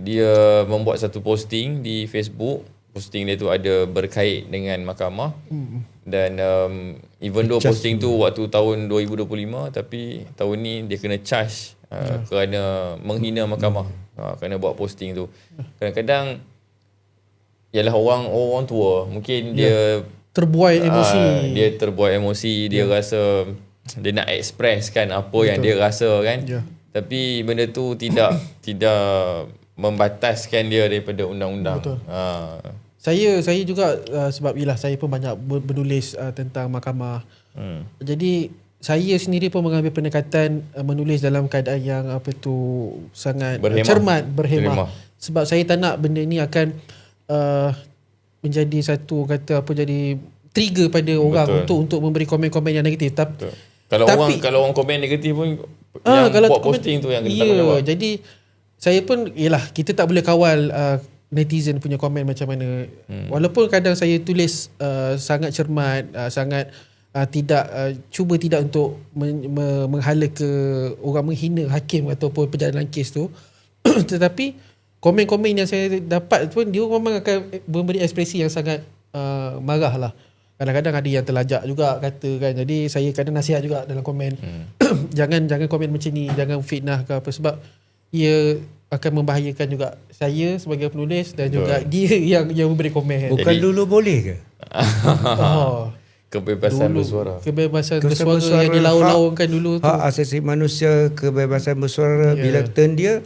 Dia membuat satu posting di Facebook. Posting dia tu ada berkait dengan mahkamah. Dan even though posting tu waktu tahun 2025, tapi tahun ni dia kena charge kerana menghina mahkamah. Kerana buat posting tu. Kadang-kadang ialah orang tua mungkin dia terbuai emosi. Dia rasa dia nak express kan apa yang dia rasa kan. Tapi benda tu tidak membataskan dia daripada undang-undang. Betul. Saya juga sebab ialah saya pun banyak menulis tentang mahkamah. Jadi saya sendiri pun mengambil pendekatan menulis dalam keadaan yang sangat Berhemah. cermat, berhemah. Sebab saya tak nak benda ni akan menjadi satu jadi trigger pada orang untuk memberi komen-komen yang negatif. Betul. Kalau orang komen negatif pun yang kalau buat posting tu yang kena tanggungjawab. Jadi saya pun kita tak boleh kawal netizen punya komen macam mana. Walaupun kadang saya tulis sangat cermat, sangat cuba tidak untuk menghala ke orang, menghina hakim ataupun perjalanan kes tu. Tetapi komen-komen yang saya dapat pun dia memang akan memberi ekspresi yang sangat marah lah. Kadang-kadang ada yang terlajak juga kata kan. Jadi saya kadang nasihat juga dalam komen. jangan komen macam ni, jangan fitnah ke apa, sebab ia akan membahayakan juga saya sebagai penulis dan juga dia yang memberi komen. Bukan dulu boleh ke? Kebebasan dulu, bersuara. Kebebasan bersuara yang dilaung-laungkan dulu tu. Hak asasi manusia, kebebasan bersuara, bila turn dia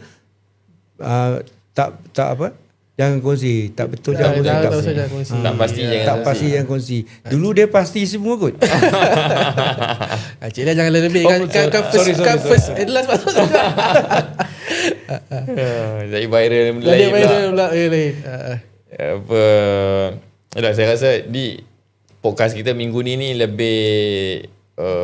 tak apa? Jangan kongsi. Tak betul jangan kongsi. Tak pasti jangan Tak pasti jangan kongsi. Dulu dia pasti semua kot. Cik Lia jangan lebih first and last pasal. Jadi viral Jadi lain pula. lain. Apa, saya rasa di podcast kita minggu ni lebih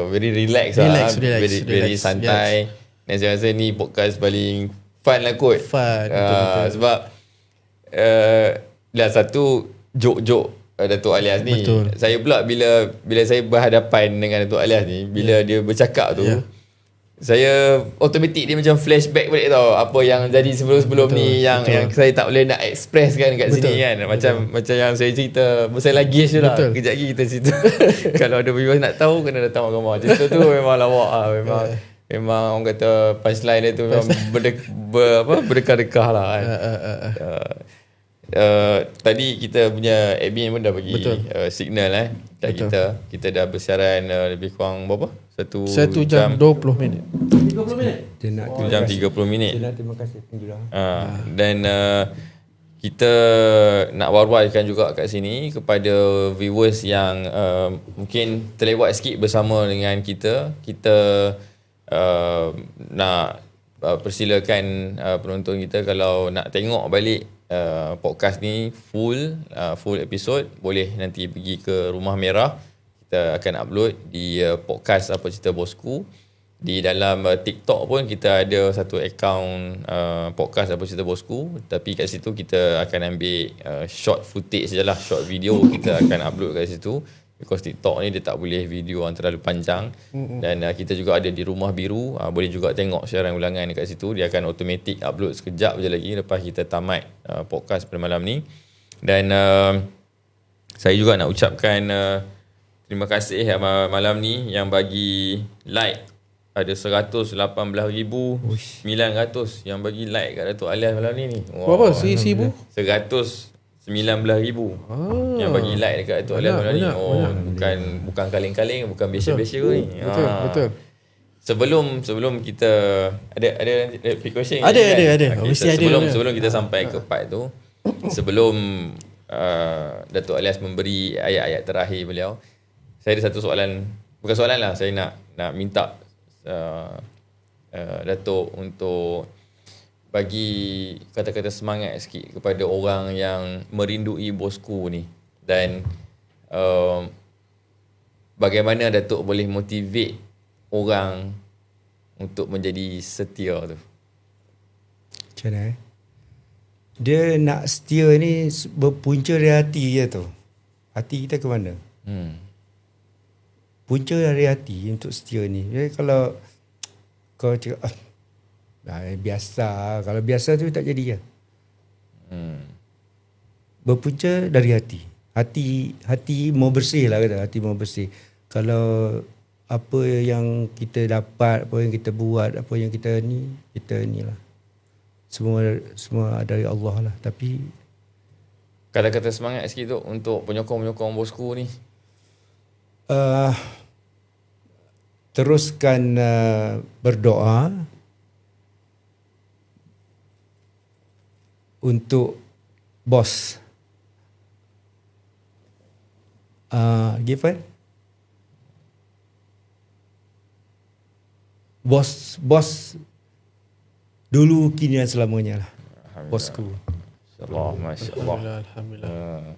very relax lah. Very santai. Dan saya rasa ni podcast paling fun lah kot. Betul. Sebab satu joke-joke Datuk Alias ni. Betul. Saya pula bila saya berhadapan dengan Datuk Alias ni, bila dia bercakap tu, saya automatik dia macam flashback balik tau, apa yang jadi sebelum-sebelum ni yang saya tak boleh nak express kan kat sini kan. Macam yang saya cerita pasal lagi je lah. Kejap lagi kita cerita. Kalau ada viewers nak tahu kena datang mahkamah. Cerita tu memang lawak lah. Memang orang kata punchline dia tu memang berdekah-dekah lah kan. Tadi kita punya admin pun dah bagi signal kat kita. Kita dah bersiaran lebih kurang berapa? 1 jam 20 minit. 30 minit. 1 jam 30 minit. Terima kasih. Dan kita nak war-warkan juga kat sini kepada viewers yang mungkin terlewat sikit bersama dengan kita. Kita nak persilakan penonton kita kalau nak tengok balik podcast ni full episode, boleh nanti pergi ke Rumah Merah. Kita akan upload di podcast Apa Cerita Bosku. Di dalam TikTok pun kita ada satu akaun podcast Apa Cerita Bosku, tapi kat situ kita akan ambil short footage je lah, short video kita akan upload kat situ. Because TikTok ni dia tak boleh video yang terlalu panjang. Dan kita juga ada di Rumah Biru, boleh juga tengok siaran ulangan dekat situ. Dia akan automatic upload sekejap je lagi lepas kita tamat podcast pada malam ni. Dan saya juga nak ucapkan terima kasih malam ni yang bagi like. Ada 118,900 yang bagi like kat Datuk Alias malam ni. Berapa? 1,000? 119,000 yang bagi like dekat Datuk Alias malam ni. Bukan kaleng-kaleng, bukan biasa-biasa ni. Betul. Sebelum kita ada question. Ada. Mesti ada. Sebelum kita sampai ke part tu, sebelum Datuk Alias memberi ayat-ayat terakhir beliau, saya ada satu soalan, bukan soalan lah, saya nak minta Datuk untuk bagi kata-kata semangat sikit kepada orang yang merindui Bosku ni, dan bagaimana Datuk boleh motivate orang untuk menjadi setia tu. Macam mana dia nak setia ni berpunca dari hati je tu. Hati kita ke mana? Punca dari hati untuk setia ni. Jadi kalau kau cakap biasa, kalau biasa tu tak jadi lah. Berpunca dari hati. Hati mau bersih lah kata. Hati mau bersih. Kalau apa yang kita dapat, apa yang kita buat, apa yang kita ni lah. Semua dari Allah lah. Tapi kata-kata semangat sikit tu untuk penyokong-penyokong Bosku ni. Teruskan berdoa. untuk bos. Given? Bos dulu, kini dan selamanya lah. Bosku. InsyaAllah, Masya Allah. Alhamdulillah.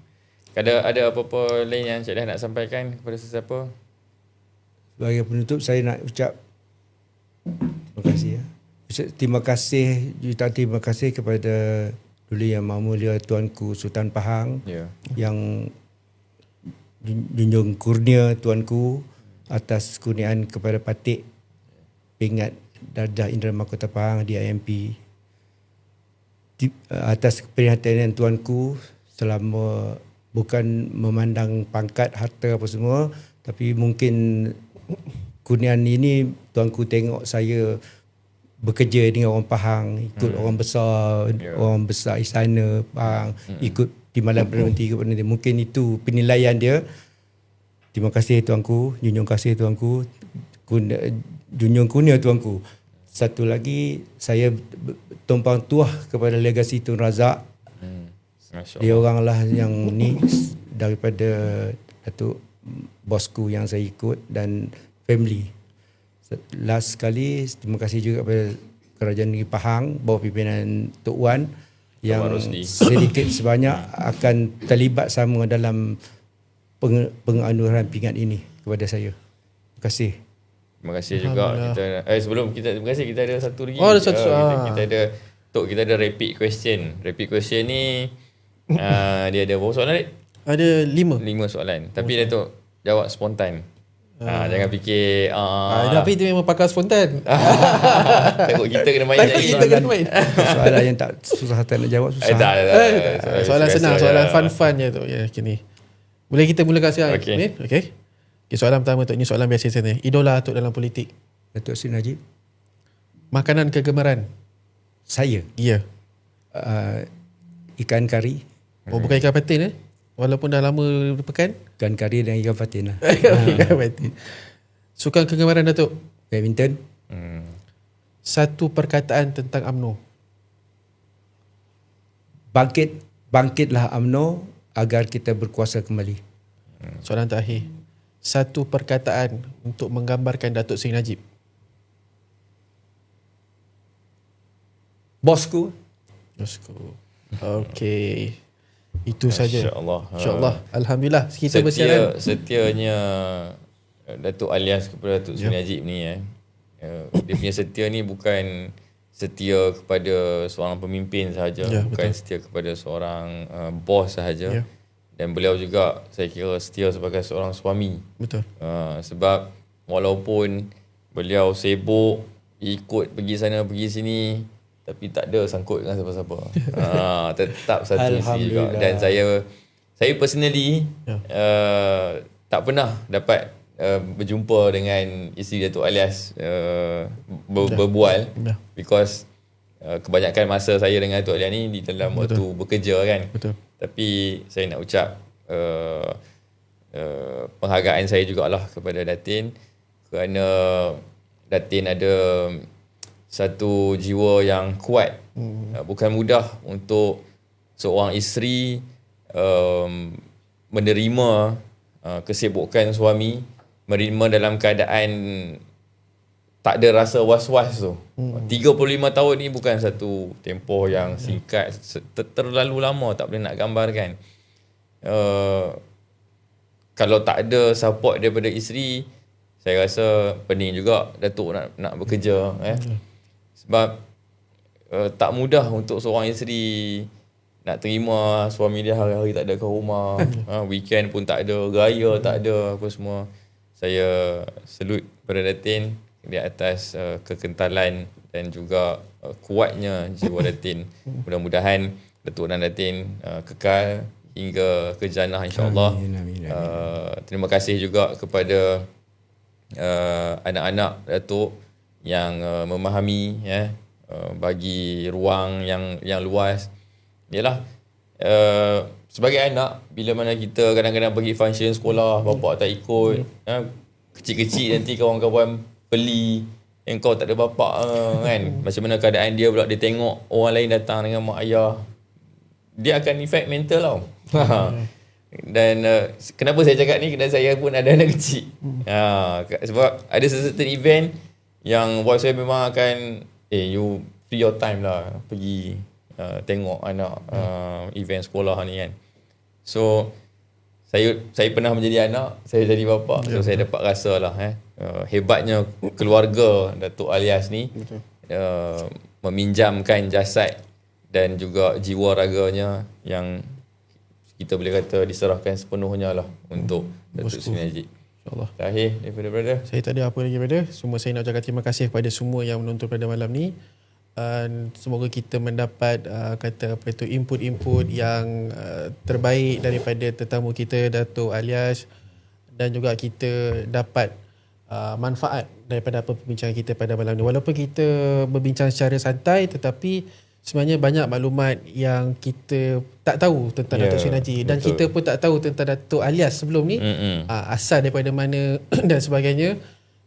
Ada apa-apa lain yang Encik Dah nak sampaikan kepada sesiapa? Sebagai penutup, saya nak ucap terima kasih ya. Terima kasih kepada Duli Yang Maha Mulia Tuanku Sultan Pahang, Ya. yang junjung kurnia Tuanku atas kurniaan kepada Patik Pingat Darjah Indra Mahkota Pahang di IMP, atas keprihatinan Tuanku selama, bukan memandang pangkat, harta apa semua, tapi mungkin kurniaan ini Tuanku tengok saya bekerja dengan orang Pahang, ikut orang besar istana Pahang, ikut Timbalan Perdana Menteri, mungkin itu penilaian dia. Terima kasih Tuanku, junjung kasih Tuanku, junjung kurnia Tuanku. Satu lagi, saya tumpang tuah kepada legasi Tun Razak. Masya Dia Allah. orang lah yang ni daripada Datuk bosku yang saya ikut dan family. Last sekali, terima kasih juga kepada Kerajaan Negeri Pahang bawah pimpinan Tok Wan yang Rosli. sedikit sebanyak akan terlibat sama dalam penganugeraan pingat ini kepada saya. Terima kasih. Terima kasih juga kita sebelum kita terima kasih, kita ada satu lagi. Oh, ada satu kita ada kita ada rapid question. Rapid question ni dia ada berapa soalan ni? Ada 5. 5 soalan. Tapi Datuk jawab spontan. Jangan fikir Tapi itu memang pakar spontan. takut kita kena main Takut lagi. kita kena main. Soalan yang tak susah nak jawab, susah. Tak. Soalan Biasa senang, je. soalan fun-fun je tu. Ya, kini. Boleh kita mulakan sekarang? Okey. Min? Okey. Okay, soalan pertama tu, ni soalan biasa saja. Idola Atuk dalam politik. Datuk Sri Najib. Makanan kegemaran. Saya Ya. ikan kari. Oh, bukan ikan patin walaupun dah lama berpekan. Ikan kari dan ikan patin lah. Ikan patin. Sukan kegemaran Datuk. Badminton. Satu perkataan tentang UMNO. Bangkitlah UMNO agar kita berkuasa kembali. Soalan terakhir. Satu perkataan untuk menggambarkan Datuk Seri Najib. Bosku. Bosku. Okey. Itu saja. InsyaAllah. InsyaAllah. Alhamdulillah. Kita bersiaran. Setianya Datuk alias kepada Datuk Seri Najib ni dia punya setia ni bukan setia kepada seorang pemimpin sahaja, bukan betul. setia kepada seorang bos sahaja. Dan beliau juga saya kira setia sebagai seorang suami. Betul. Sebab walaupun beliau sibuk ikut pergi sana pergi sini, tapi tak ada sangkut dengan siapa-siapa. Tetap satu isteri juga. Dan saya personally tak pernah dapat berjumpa dengan isteri Datuk alias berbual. Because kebanyakan masa saya dengan Datuk alias ni di dalam waktu bekerja kan. Betul. Tapi saya nak ucap penghargaan saya jugalah kepada Datin, kerana Datin ada satu jiwa yang kuat. Bukan mudah untuk seorang isteri menerima kesibukan suami, menerima dalam keadaan tak ada rasa was-was tu. 35 tahun ni bukan satu tempoh yang singkat, terlalu lama tak boleh nak gambarkan. Kalau tak ada support daripada isteri, saya rasa pening juga Datuk nak bekerja. Sebab tak mudah untuk seorang isteri nak terima suami dia hari-hari tak ada ke rumah. Weekend pun tak ada, raya tak ada, apa semua. Saya salute pada Datin di atas kekentalan dan juga kuatnya jiwa Datin. Mudah-mudahan Datuk dan Datin kekal hingga ke jannah insya-Allah. Terima kasih juga kepada anak-anak Datuk yang memahami, bagi ruang yang luas. Yalah, sebagai anak, bila mana kita kadang-kadang pergi function sekolah, bapak tak ikut, kecil-kecil nanti kawan-kawan beli, kau tak ada bapak kan. Macam mana keadaan dia pula, dia tengok orang lain datang dengan mak ayah dia akan efek mental tau. Dan kenapa saya cakap ni, kerana saya pun ada anak kecil. Sebab ada certain event yang wife saya memang akan you free your time lah pergi tengok anak event sekolah ni kan. So saya pernah menjadi anak, saya jadi bapa. So saya dapat rasa lah hebatnya keluarga Datuk Alias ni meminjamkan jasad dan juga jiwa raganya yang kita boleh kata diserahkan sepenuhnya lah untuk Datuk Seri Najib. InsyaAllah. Terakhir daripada brother. Saya tak ada apa lagi brother. Semua saya nak ucapkan terima kasih kepada semua yang menonton pada malam ni. Semoga kita mendapat input-input yang terbaik daripada tetamu kita Datuk Alias, dan juga kita dapat manfaat daripada apa perbincangan kita pada malam ni. Walaupun kita berbincang secara santai, tetapi sebenarnya banyak maklumat yang kita tak tahu tentang Datuk Seri Najib, dan kita pun tak tahu tentang Datuk Alias sebelum ni, asal daripada mana dan sebagainya.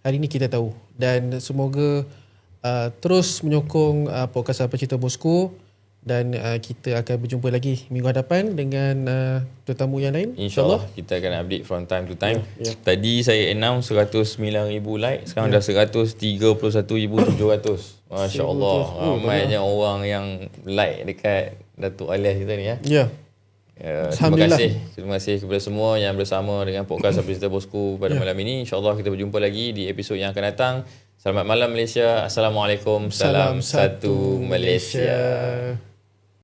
Hari ni kita tahu, dan semoga terus menyokong podcast Apa Cerita Bosku, dan kita akan berjumpa lagi minggu hadapan dengan tetamu yang lain. InsyaAllah kita akan update from time to time. Tadi saya announce 109,000 like, sekarang dah 131,700. Masya Allah, ramainya orang yang like dekat Datuk Alias kita ni Terima kasih kepada semua yang bersama dengan podcast Apa Cerita Bosku pada malam ini. InsyaAllah kita berjumpa lagi di episod yang akan datang. Selamat malam Malaysia. Assalamualaikum. Salam satu Malaysia.